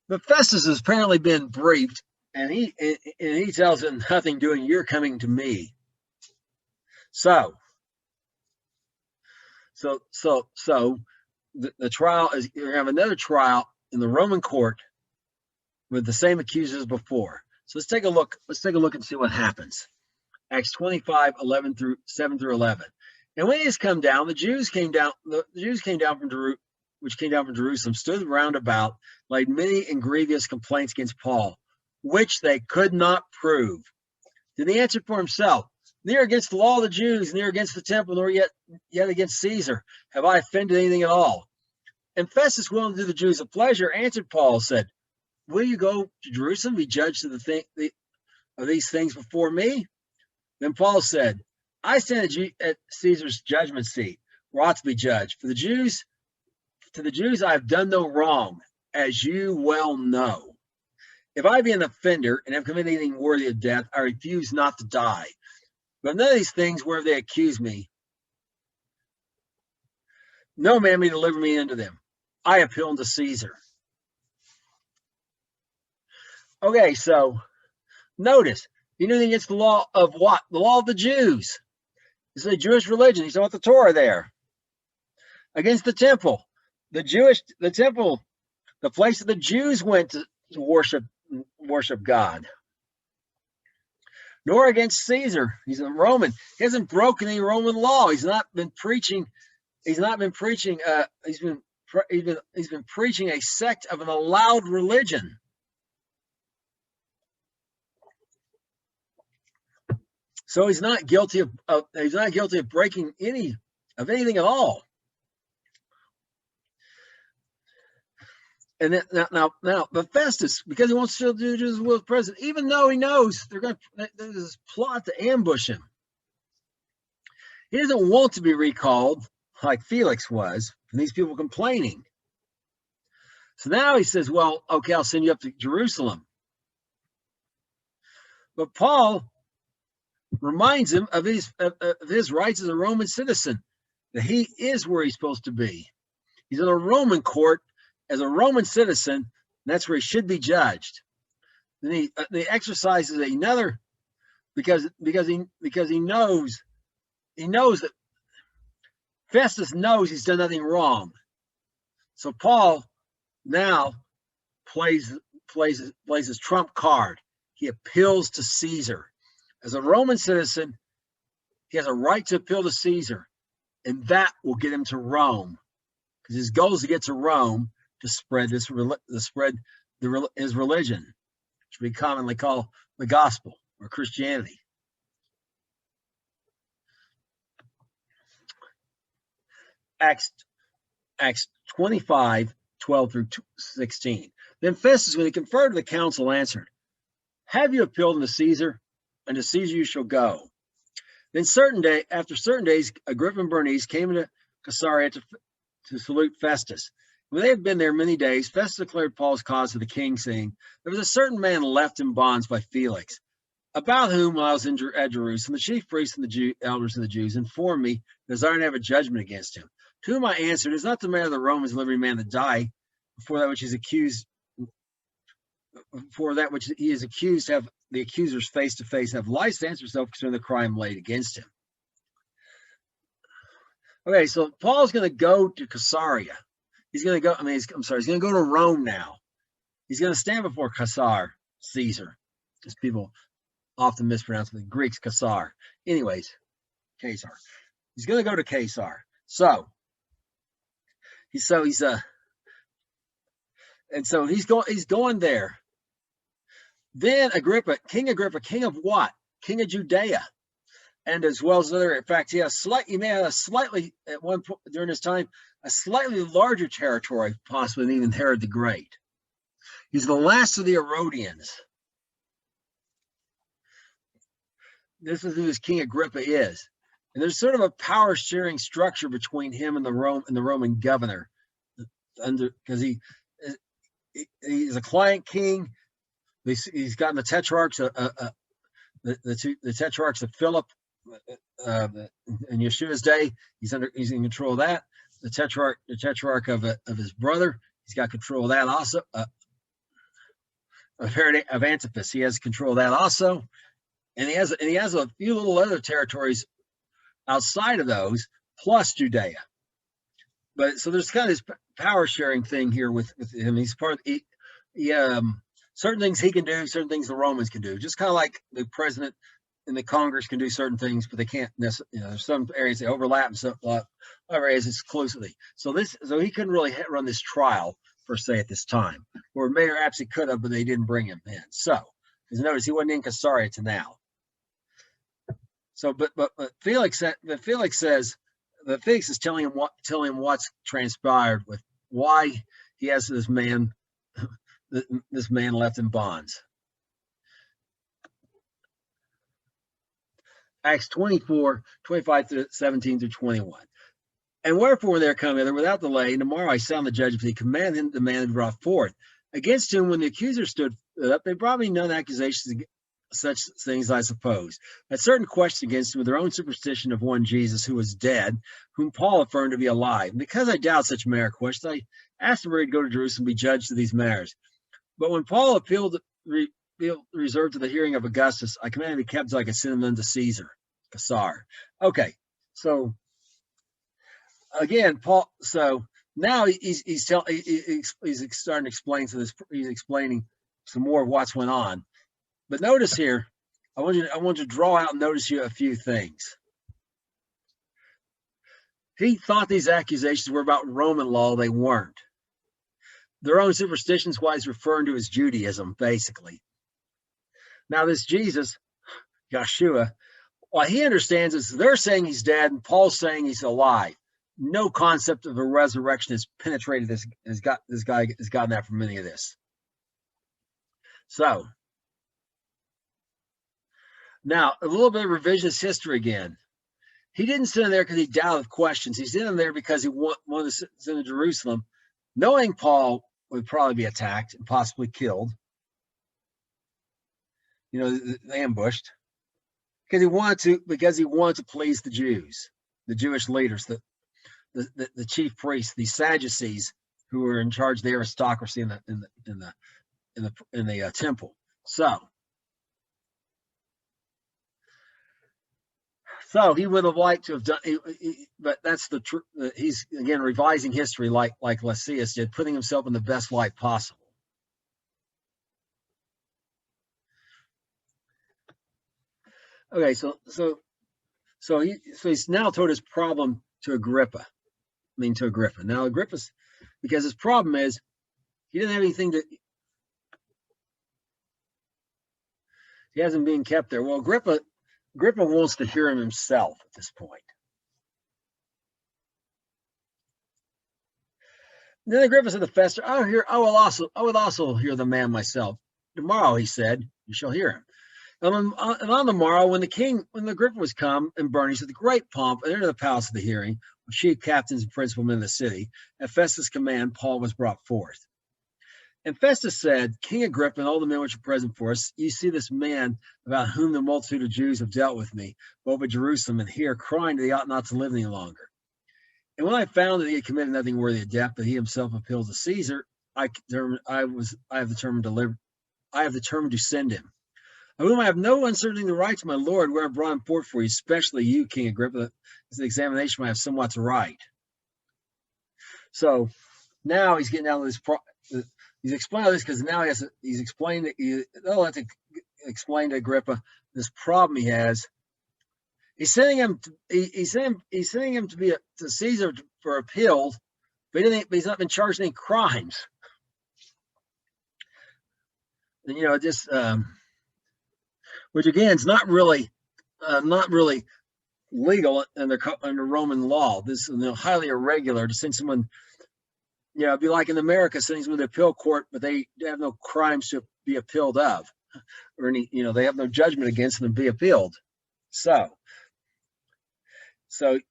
But Festus has apparently been briefed, and he tells him nothing doing. You're coming to me. So the trial is, you're gonna have another trial in the Roman court with the same accusers before. So let's take a look. Let's take a look and see what happens. Acts 25, 7 through 11. And when he has come down, the Jews came down from Jerusalem, stood round about, laid many and grievous complaints against Paul, which they could not prove. Then he answered for himself, neither against the law of the Jews, neither against the temple, nor yet against Caesar have I offended anything at all. And Festus, willing to do the Jews a pleasure, answered Paul, said, will you go to Jerusalem, be judged of these things before me? Then Paul said, I stand at Caesar's judgment seat, where I ought to be judged. To the Jews I have done no wrong, as you well know. If I be an offender and have committed anything worthy of death, I refuse not to die. But none of these things where they accuse me, no man may deliver me unto them. I appeal unto Caesar. Okay, so notice, you know against the law of what? The law of the Jews. This is a Jewish religion. He's talking about the Torah there. Against the temple. The temple, the place that the Jews went to worship God. Nor against Caesar. He's a Roman. He hasn't broken any Roman law. He's been preaching a sect of an allowed religion. So he's not guilty of breaking anything at all. And then, now, but Festus, because he wants to do his will as president, even though he knows there's this plot to ambush him, he doesn't want to be recalled like Felix was from these people complaining. So now he says, well, okay, I'll send you up to Jerusalem. But Paul reminds him of his rights as a Roman citizen, that he is where he's supposed to be. He's in a Roman court as a Roman citizen, and that's where he should be judged. Then he exercises another, because he knows that Festus knows he's done nothing wrong. So Paul now plays his trump card. He appeals to Caesar. As a Roman citizen, he has a right to appeal to Caesar, and that will get him to Rome, because his goal is to get to Rome to spread his religion, which we commonly call the gospel or Christianity. Acts 25, 12 through 16. Then Festus, when he conferred with the council, answered, have you appealed unto Caesar? And to Caesar you shall go. Then after certain days, Agrippa and Bernice came into Caesarea to salute Festus. When they had been there many days, Festus declared Paul's cause to the king, saying, there was a certain man left in bonds by Felix, about whom, while I was at Jerusalem, the chief priests and the elders of the Jews informed me, desiring to have a judgment against him. To whom I answered, it is not the matter of the Romans delivering man to die before that which he is accused, have the accusers face to face, have license to answer himself concerning the crime laid against him. Okay, so Paul's going to go to Caesarea. He's going to go. He's going to go to Rome now. He's going to stand before Caesar, as people often mispronounce the Greeks, Caesar. Anyways, Caesar. He's going to go to Caesar. He's going there. Then King of what? King of Judea, and as well as other. In fact, he may have a slightly at one point during his time a slightly larger territory, possibly than even Herod the Great. He's the last of the Herodians. This is who this King Agrippa is, and there's sort of a power sharing structure between him and the Roman governor, because he's a client king. He's gotten the tetrarchs, the tetrarchs of Philip in Yeshua's day. He's in control of that. The tetrarch of his brother. He's got control of that also. Of Antipas, he has control of that also, and he has a few little other territories outside of those, plus Judea. But so there's kind of this power sharing thing here with him. He's part of certain things he can do, certain things the Romans can do. Just kind of like the president and the Congress can do certain things, but they can't necessarily, there's some areas that overlap and some other areas exclusively. So he couldn't really run this trial per se at this time, or Mayor absolutely could have, but they didn't bring him in. So, because notice he wasn't in Caesarea to now. So, but Felix says that Felix is telling him what's transpired with why he has this man left in bonds. Acts 24, 25 through 17 through 21. And wherefore when they are come hither without delay, and tomorrow I sound the judge, he commanded him the man to be brought forth. Against whom, when the accusers stood up, they brought me none accusations against such things, I suppose. But certain questions against him with their own superstition of one Jesus who was dead, whom Paul affirmed to be alive. And because I doubt such matter questions, I asked him to go to Jerusalem and be judged of these matters. But when Paul appealed reserved to the hearing of Augustus, I commanded to be kept till I could send him unto Caesar. Okay, so again, Paul. So now he's starting to explain to this. He's explaining some more of what's went on. But notice here, I want you to draw out and notice you a few things. He thought these accusations were about Roman law. They weren't. Their own superstitions, why he's referring to as Judaism, basically. Now this Jesus, Yeshua, what he understands is they're saying he's dead and Paul's saying he's alive. No concept of a resurrection has penetrated this, this guy has gotten that from any of this. So, now a little bit of revisionist history again. He didn't send him there because he doubted questions. He sent him there because he wanted to send to Jerusalem, knowing Paul would probably be attacked and possibly killed. Ambushed. Because he wanted to please the Jews, the Jewish leaders, the chief priests, the Sadducees, who were in charge of the aristocracy in the temple. So he would have liked to have done, but that's the truth. He's again revising history like Lysias did, putting himself in the best light possible. Okay, so he's now told his problem to Agrippa. Now Agrippa's, because his problem is he didn't have anything he hasn't been kept there. Well, Agrippa wants to hear him himself at this point. And then Agrippa said to Festus, I would also hear the man myself. Tomorrow, he said, you shall hear him. And on the morrow, when Agrippa was come and Bernice with great pomp and entered the palace of the hearing, with chief captains and principal men of the city, at Festus' command, Paul was brought forth. And Festus said, King Agrippa and all the men which are present for us, you see this man about whom the multitude of Jews have dealt with me, both at Jerusalem and here, crying that he ought not to live any longer. And when I found that he had committed nothing worthy of death, but he himself appealed to Caesar, I have determined to send him. Of whom I have no uncertainty in the rights of my Lord, where I brought him forth for you, especially you, King Agrippa, as an examination might have somewhat to write. So now he's getting down to this. He's explaining this because now he's explained. They'll have to explain to Agrippa this problem he has. He's sending him to Caesar for appeal, but he's not been charged any crimes. And which again is not really legal under Roman law. This is highly irregular to send someone. It'd be like in America sending someone to the appeal court, but they have no crimes to be appealed of, or any. They have no judgment against them to be appealed. So he's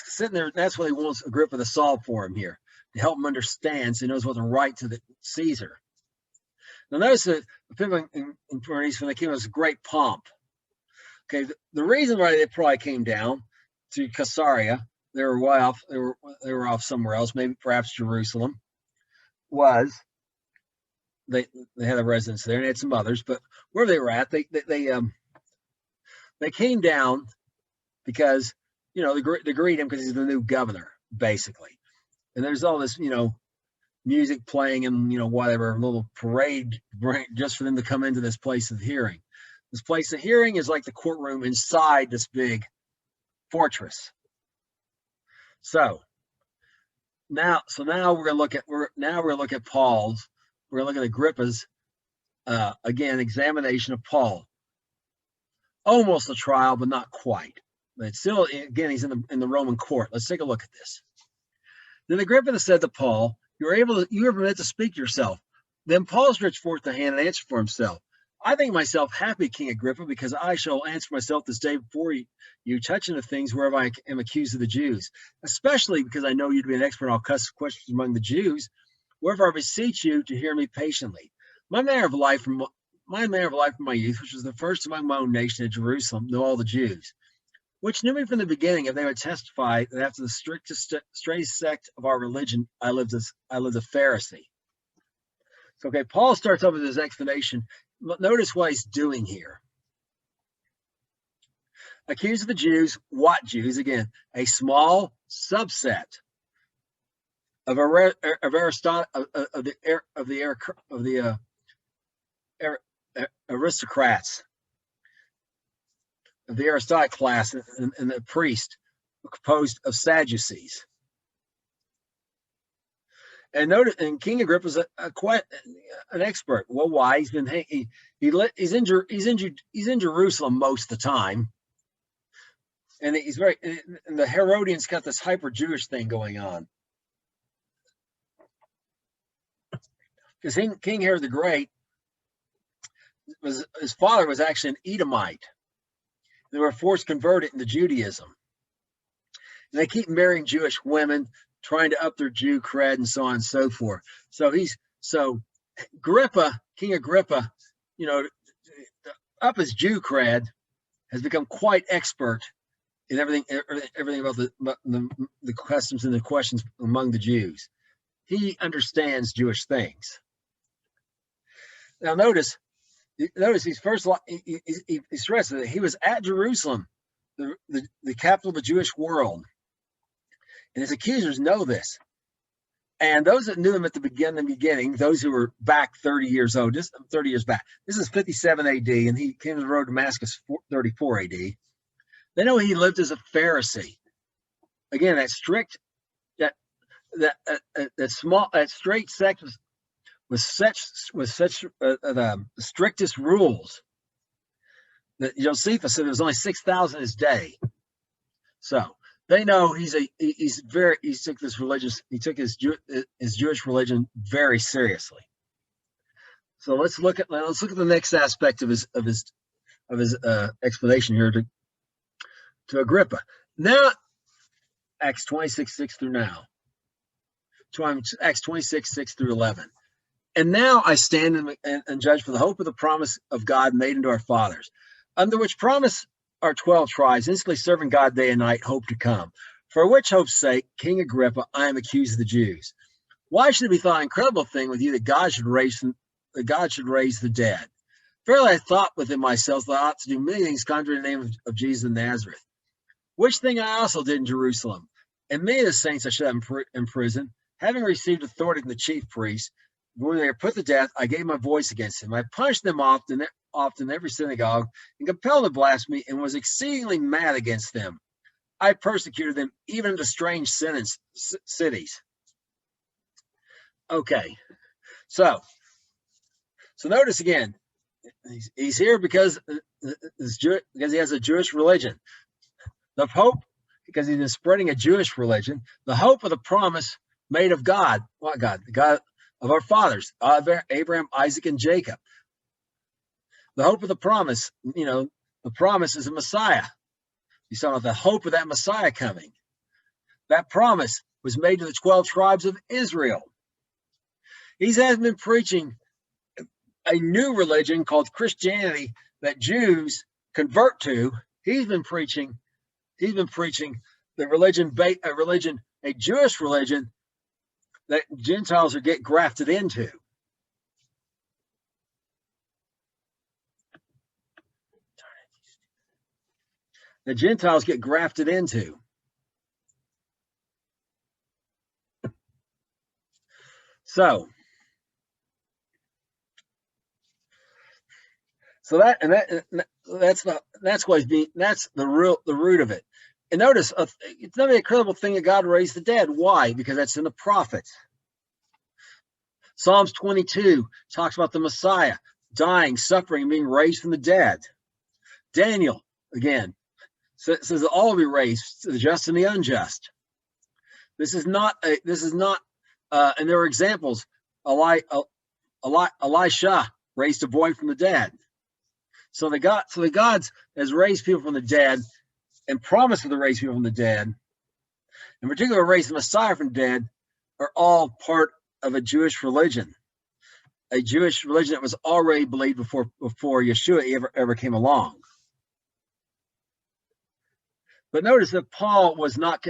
sitting there. That's what he wants Agrippa to solve for him here, to help him understand, so he knows what to write to the Caesar. Now notice that the people in Bernice, when they came, was great pomp. Okay, the reason why they probably came down to Caesarea, they were way off. They were off somewhere else, maybe perhaps Jerusalem. Was they had a residence there and they had some others, but wherever they were at, they came down because they greet him because he's the new governor, basically. And there's all this music playing and whatever, a little parade just for them to come into this place of hearing. This place of hearing is like the courtroom inside this big fortress. So now we're going to look at Paul's. We're going to look at Agrippa's again examination of Paul. Almost a trial, but not quite. But still, again, he's in the Roman court. Let's take a look at this. Then Agrippa said to Paul, "You are permitted to speak yourself." Then Paul stretched forth the hand and answered for himself. "I think myself happy, King Agrippa, because I shall answer myself this day before you touching the things whereof I am accused of the Jews, especially because I know you to be an expert in all questions among the Jews. Wherefore I beseech you to hear me patiently. My manner of life from my youth, which was the first among my own nation at Jerusalem, know all the Jews, which knew me from the beginning, and they would testify that after the straitest sect of our religion, I lived a Pharisee." So, okay, Paul starts off with his explanation. Notice what he's doing here. Accused of the Jews, what Jews? Again, a small subset of the aristocrats, of the aristocratic class, and the priest, composed of Sadducees. And notice, and King Agrippa's quite an expert. Well, why? He's in Jerusalem most of the time, and and the Herodians got this hyper Jewish thing going on. Because King Herod the Great, his father was actually an Edomite. They were forced converted into Judaism. And they keep marrying Jewish women, trying to up their Jew cred and so on and so forth. So King Agrippa, up his Jew cred, has become quite expert in everything about the customs and the questions among the Jews. He understands Jewish things. Now notice he's he stressed that he was at Jerusalem, the capital of the Jewish world. And his accusers know this. And those that knew him at the beginning, those who were back 30 years old, just 30 years back, this is 57 AD, and he came to the road to Damascus 34 AD. They know he lived as a Pharisee. Again, that strict, that straight sect with such the strictest rules that Josephus said there was only 6,000 his day. So they know he took his Jewish religion very seriously. So let's look at the next aspect of his explanation here to Agrippa. Now, Acts 26:6 through now. Acts 26:6 through 11. "And now I stand and judge for the hope of the promise of God made unto our fathers, under which promise our 12 tribes, instantly serving God day and night, hope to come. For which hope's sake, King Agrippa, I am accused of the Jews. Why should it be thought an incredible thing with you that God should raise the dead? Verily I thought within myself that I ought to do many things contrary to the name of Jesus of Nazareth, which thing I also did in Jerusalem. And many of the saints I should have in prison, having received authority from the chief priests. When they were put to death, I gave my voice against them. I punished them often in every synagogue, and compelled them to blasphemy, and was exceedingly mad against them. I persecuted them even to strange cities." Okay, so notice again, he's here because he has a Jewish religion. The hope, because he's been spreading a Jewish religion, the hope of the promise made of God. What God? The God of our fathers, Abraham, Isaac, and Jacob. The hope of the promise, the promise is a Messiah. You saw the hope of that Messiah coming. That promise was made to the 12 tribes of Israel. He has been preaching a new religion called Christianity that Jews convert to. He's been preaching the religion, a Jewish religion that Gentiles are get grafted into. The Gentiles get grafted into. So So that's why that's the root of it. And notice, it's not an incredible thing that God raised the dead. Why? Because that's in the prophets. Psalms 22 talks about the Messiah dying, suffering, and being raised from the dead. Daniel, again, says that all will be raised, the just and the unjust. This is not, and there are examples. Elisha raised a boy from the dead. So the gods has raised people from the dead and promised to raise people from the dead, in particular raise the Messiah from the dead, are all part of a Jewish religion. A Jewish religion that was already believed before Yeshua ever came along. But notice that Paul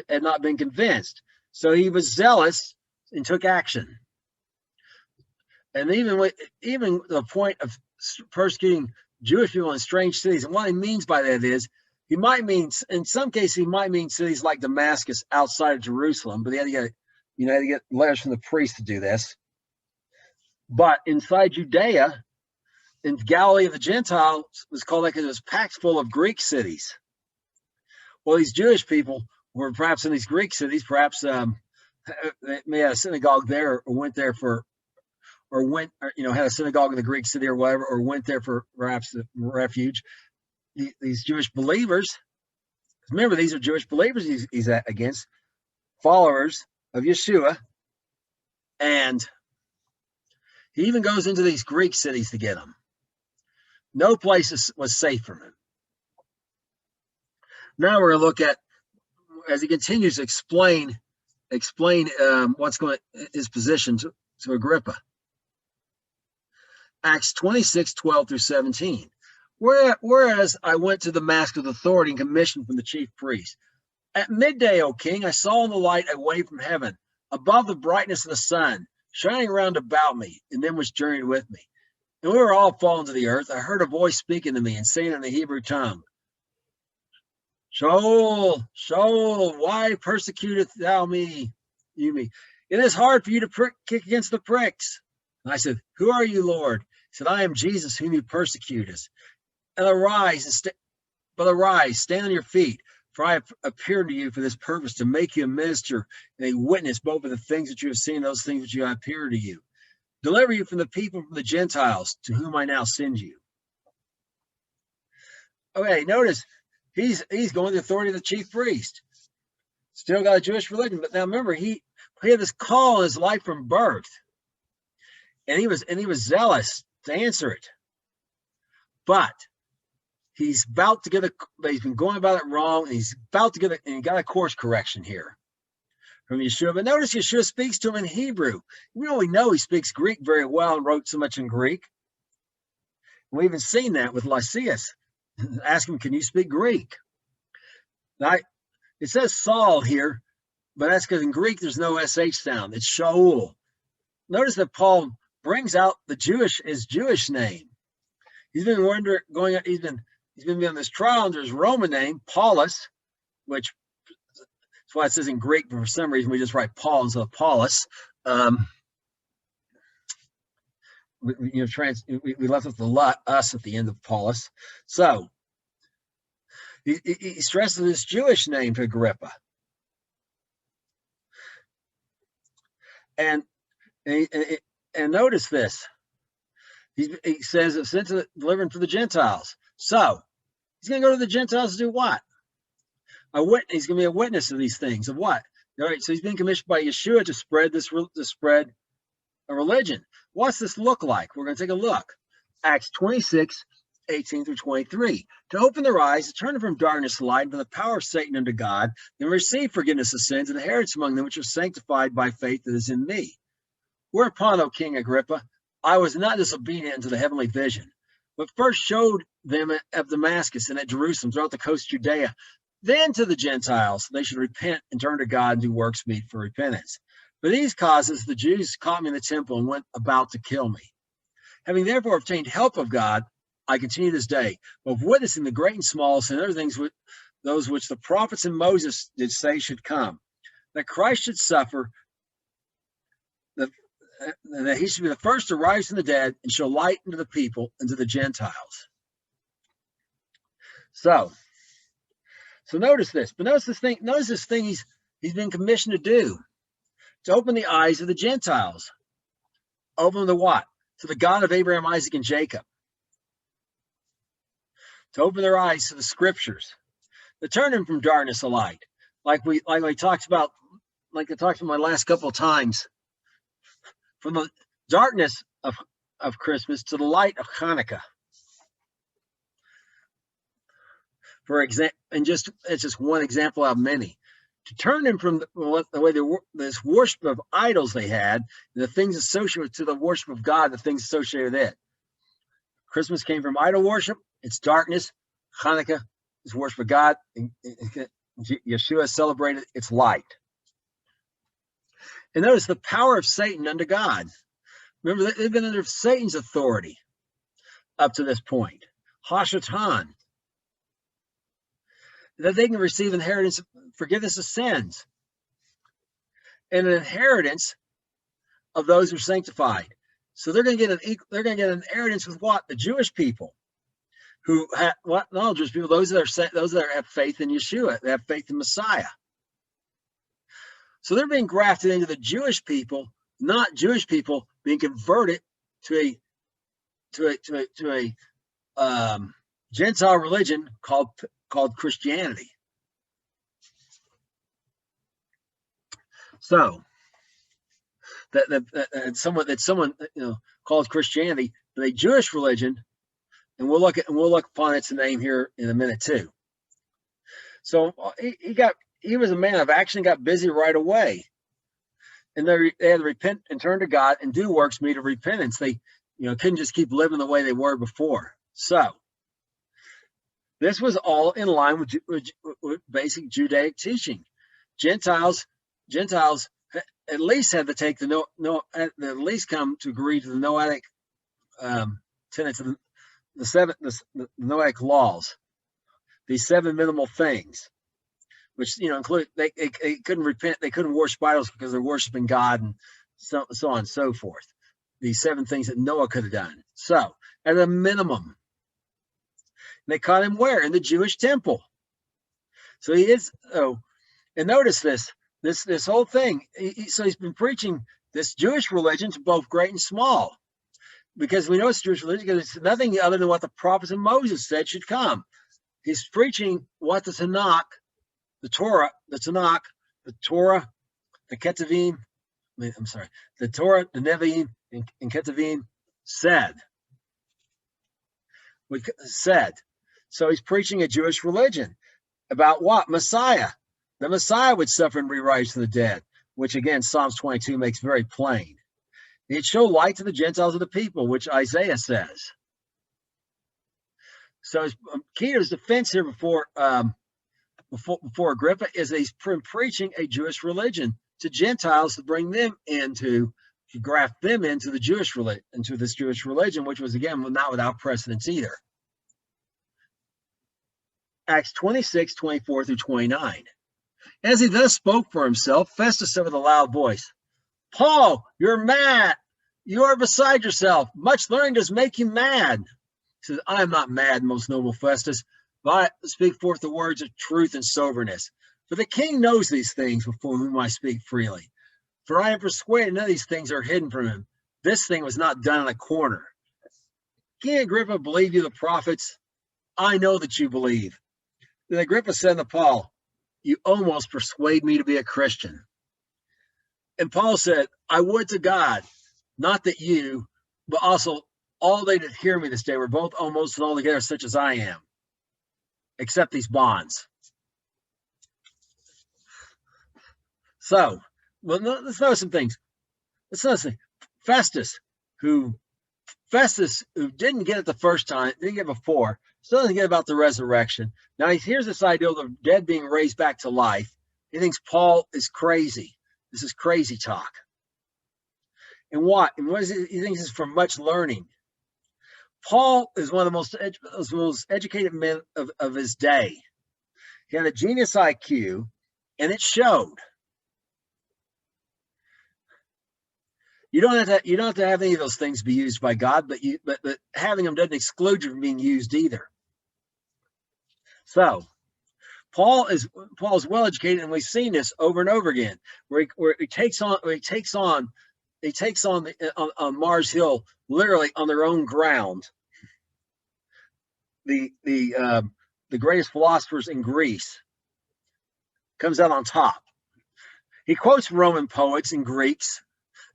had not been convinced, so he was zealous and took action. And even the point of persecuting Jewish people in strange cities, and what he means by that is, he might mean, in some cases, he might mean cities like Damascus outside of Jerusalem, but he had to get letters from the priests to do this. But inside Judea, in Galilee of the Gentiles, was called like it was packed full of Greek cities. Well, these Jewish people were perhaps in these Greek cities, perhaps they may have a synagogue there, or had a synagogue in the Greek city or whatever, or went there for perhaps the refuge. These Jewish believers, remember, these are Jewish believers he's against, followers of Yeshua, and he even goes into these Greek cities to get them. No place was safe from him. Now we're going to look at, as he continues to explain what's going his position to Agrippa. Acts 26:12 through 17. Whereas I went to Damascus with authority and commission from the chief priest. At midday, O king, I saw in the light a way from heaven, above the brightness of the sun, shining around about me, and them which journeyed with me. And we were all fallen to the earth. I heard a voice speaking to me and saying in the Hebrew tongue, Shaul, Shaul, why persecutest thou me? It is hard for you to kick against the pricks. And I said, who are you, Lord? He said, I am Jesus, whom you persecutest. And arise, stand on your feet, for I have appeared to you for this purpose, to make you a minister and a witness both of the things that you have seen, those things which I appear to you. Deliver you from the people, from the Gentiles, to whom I now send you. Okay, notice he's going to the authority of the chief priest. Still got a Jewish religion, but now remember, he had this call in his life from birth, and he was zealous to answer it. But he's been going about it wrong, and he's about to get and he got a course correction here from Yeshua. But notice Yeshua speaks to him in Hebrew. We know he speaks Greek very well and wrote so much in Greek. We've even seen that with Lysias. Ask him, can you speak Greek? Now, it says Saul here, but that's because in Greek there's no SH sound. It's Shaul. Notice that Paul brings out his Jewish name. He's been he's been on this trial under his Roman name, Paulus, which that's why it says in Greek, but for some reason we just write Paul instead of Paulus. We left with the us at the end of Paulus. So he stresses his Jewish name to Agrippa. And notice this. He says it's sent to delivering for the Gentiles. So he's going to go to the Gentiles to do what? He's going to be a witness of these things. Of what? All right. So he's being commissioned by Yeshua to spread a religion. What's this look like? We're going to take a look. Acts 26:18 through 23. To open their eyes, to turn them from darkness to light, and from the power of Satan unto God, and receive forgiveness of sins and inheritance among them which are sanctified by faith that is in me. Whereupon, O King Agrippa, I was not disobedient unto the heavenly vision, but first showed them at Damascus and at Jerusalem throughout the coast of Judea, then to the Gentiles, they should repent and turn to God and do works meet for repentance. For these causes, the Jews caught me in the temple and went about to kill me. Having therefore obtained help of God, I continue this day, both witnessing the great and small, and other things, those which the prophets and Moses did say should come, that Christ should suffer, that he should be the first to rise from the dead and show light unto the people and to the Gentiles. So notice this. But notice this thing. Notice this thing he's been commissioned to do, to open the eyes of the Gentiles. Open them to what? To the God of Abraham, Isaac, and Jacob. To open their eyes to the scriptures. To turn them from darkness to light. Like we talked about, like I talked about my last couple of times. From the darkness of Christmas to the light of Hanukkah. For example, and it's just one example out of many. To turn them from the way this worship of idols they had, the things associated to the worship of God, the things associated with it. Christmas came from idol worship. It's darkness. Hanukkah is worship of God. Yeshua celebrated its light. And notice the power of Satan unto God. Remember, they've been under Satan's authority up to this point. Hashatan. That they can receive inheritance, forgiveness of sins, and an inheritance of those who are sanctified. So they're going to get an inheritance with what? The Jewish people, who have what? No, Jewish people, those that have faith in Yeshua, they have faith in Messiah. So they're being grafted into the Jewish people, not Jewish people being converted to a Gentile religion called Christianity. So that someone calls Christianity the Jewish religion, and we'll look upon its name here in a minute too. So he was a man of action, got busy right away, and they had to repent and turn to God and do works meet of repentance. They couldn't just keep living the way they were before. So this was all in line with basic Judaic teaching. Gentiles at least had to take at least come to agree to the Noahic tenets of the Noahic laws, these 7 minimal things, which include they couldn't repent, they couldn't worship idols because they're worshiping God, and so on and so forth. These 7 things that Noah could have done. So at a minimum. They caught him where? In the Jewish temple. So he is. Oh, and notice this whole thing. So he's been preaching this Jewish religion to both great and small, because we know it's Jewish religion because it's nothing other than what the prophets of Moses said should come. He's preaching what the Tanakh, the Torah, the Ketuvim. The Torah, the Nevi'im, and Ketuvim said. So he's preaching a Jewish religion about what? Messiah. The Messiah would suffer and be raised from the dead, which again, Psalms 22 makes very plain. He'd show light to the Gentiles of the people, which Isaiah says. So his key to his defense here before Agrippa is that he's preaching a Jewish religion to Gentiles to bring them to graft them into this Jewish religion, which was again not without precedence either. Acts 26, 24 through 29. As he thus spoke for himself, Festus said with a loud voice, "Paul, you're mad. You are beside yourself. Much learning does make you mad." He says, "I am not mad, most noble Festus, but I speak forth the words of truth and soberness. For the king knows these things before whom I speak freely. For I am persuaded none of these things are hidden from him. This thing was not done in a corner. King Agrippa, believe you the prophets? I know that you believe." Then Agrippa said to Paul, "You almost persuade me to be a Christian." And Paul said, "I would to God, not that you, but also all they that hear me this day were both almost and altogether such as I am, except these bonds." So, let's know some things. Let's know something. Festus, who didn't get it the first time, didn't get it before, still doesn't get about the resurrection. Now he hears this idea of the dead being raised back to life. He thinks Paul is crazy. This is crazy talk. And what? And what is it? He thinks it's from much learning. Paul is one of the most educated men of his day. He had a genius IQ, and it showed. You don't have to have any of those things be used by God, but having them doesn't exclude you from being used either. So Paul is well educated, and we've seen this over and over again, where he takes on on Mars Hill, literally on their own ground, the greatest philosophers in Greece, comes out on top. He quotes Roman poets and Greeks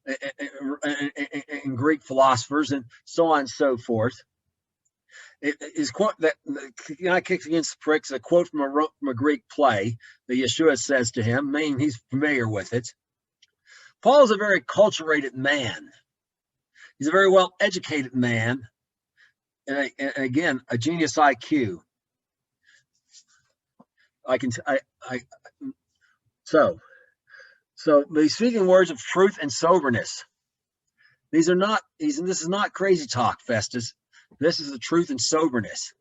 and Greek philosophers and so on and so forth. His quote that kicks against the pricks, a quote from a Greek play that Yeshua says to him, meaning he's familiar with it. Paul is a very culturated man. He's a very well educated man, and again, a genius IQ. So he's speaking words of truth and soberness. This is not crazy talk, Festus. This is the truth and soberness.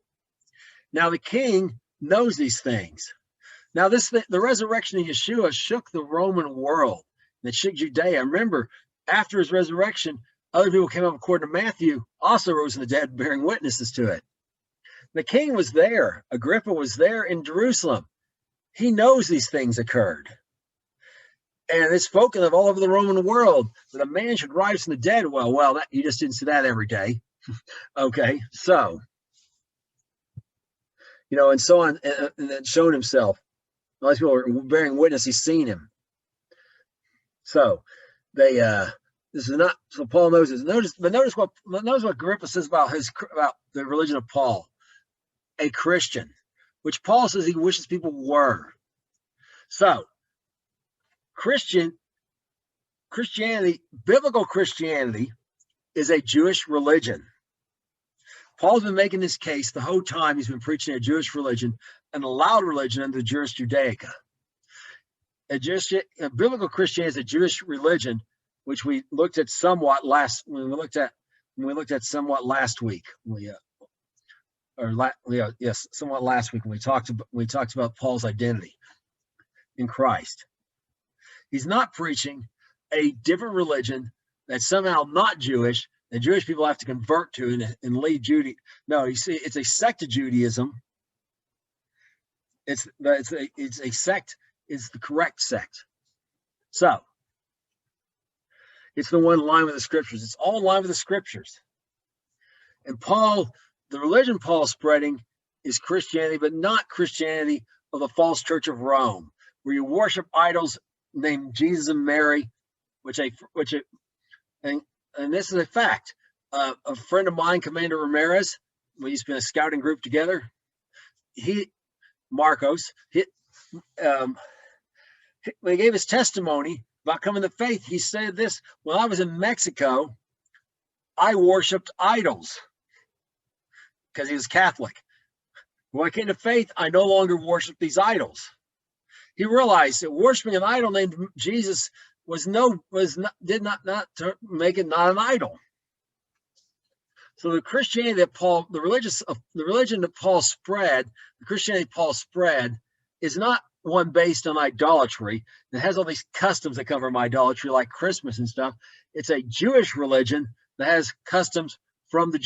Now the king knows these things. Now the resurrection of Yeshua shook the Roman world. And it shook Judea. Remember, after his resurrection, other people came up, according to Matthew, also rose from the dead, bearing witnesses to it. The king was there. Agrippa was there in Jerusalem. He knows these things occurred. And it's spoken of all over the Roman world that a man should rise from the dead. Well, that, you just didn't see that every day. Okay, so, and so on, and then shown himself. All these people are bearing witness, he's seen him. So this is not, so Paul knows this. Notice what Agrippa says about the religion of Paul, a Christian, which Paul says he wishes people were. So Christianity, biblical Christianity, is a Jewish religion. Paul's been making this case the whole time he's been preaching a Jewish religion, an allowed religion under the Juris Judaica. A biblical Christianity is a Jewish religion, which we looked at somewhat last week. Somewhat last week when we talked about Paul's identity in Christ. He's not preaching a different religion that's somehow not Jewish, that Jewish people have to convert to and lead Judaism. No, you see, it's a sect of Judaism. It's a sect. It's the correct sect. So it's the one in line with the scriptures. It's all in line with the scriptures. And the religion Paul's spreading is Christianity, but not Christianity of the false church of Rome, where you worship idols named Jesus and Mary, and this is a fact. A friend of mine, Commander Ramirez, we used to be in a scouting group together. When he gave his testimony about coming to faith, he said this: when I was in Mexico, I worshipped idols because he was Catholic. When I came to faith, I no longer worship these idols. He realized that worshiping an idol named Jesus did not make it not an idol. So the Christianity that the religion that Paul spread, the Christianity Paul spread, is not one based on idolatry. It has all these customs that come from idolatry, like Christmas and stuff. It's a Jewish religion that has customs from the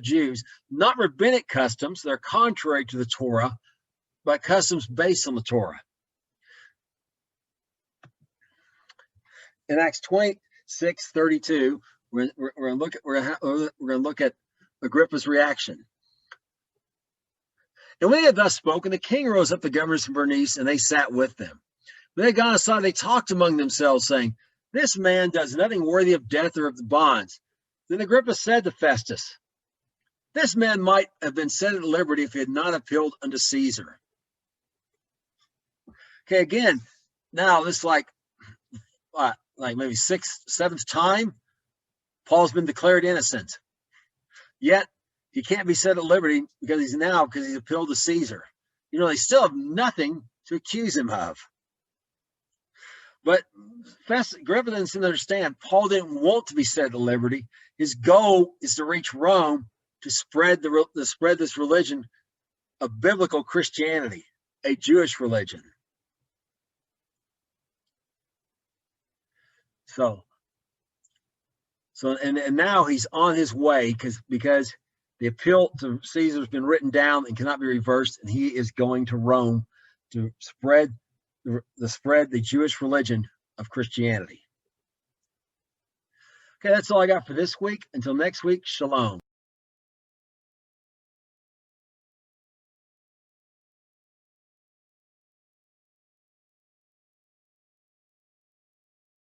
Jews, not rabbinic customs. They're contrary to the Torah, but customs based on the Torah. In Acts 26:32, we're going to look at Agrippa's reaction. And when they had thus spoken, the king rose up the governors from Bernice, and they sat with them. When they had gone aside, they talked among themselves, saying, "This man does nothing worthy of death or of the bonds." Then Agrippa said to Festus, "This man might have been set at liberty if he had not appealed unto Caesar." Okay, again, now this like maybe sixth, seventh time, Paul's been declared innocent. Yet he can't be set at liberty because he's appealed to Caesar. They still have nothing to accuse him of. But Agrippa doesn't understand. Paul didn't want to be set at liberty. His goal is to reach Rome to spread this religion of biblical Christianity, a Jewish religion. So now he's on his way because The appeal to Caesar has been written down and cannot be reversed, and he is going to Rome to spread the Jewish religion of Christianity. Okay, that's all I got for this week. Until next week, shalom.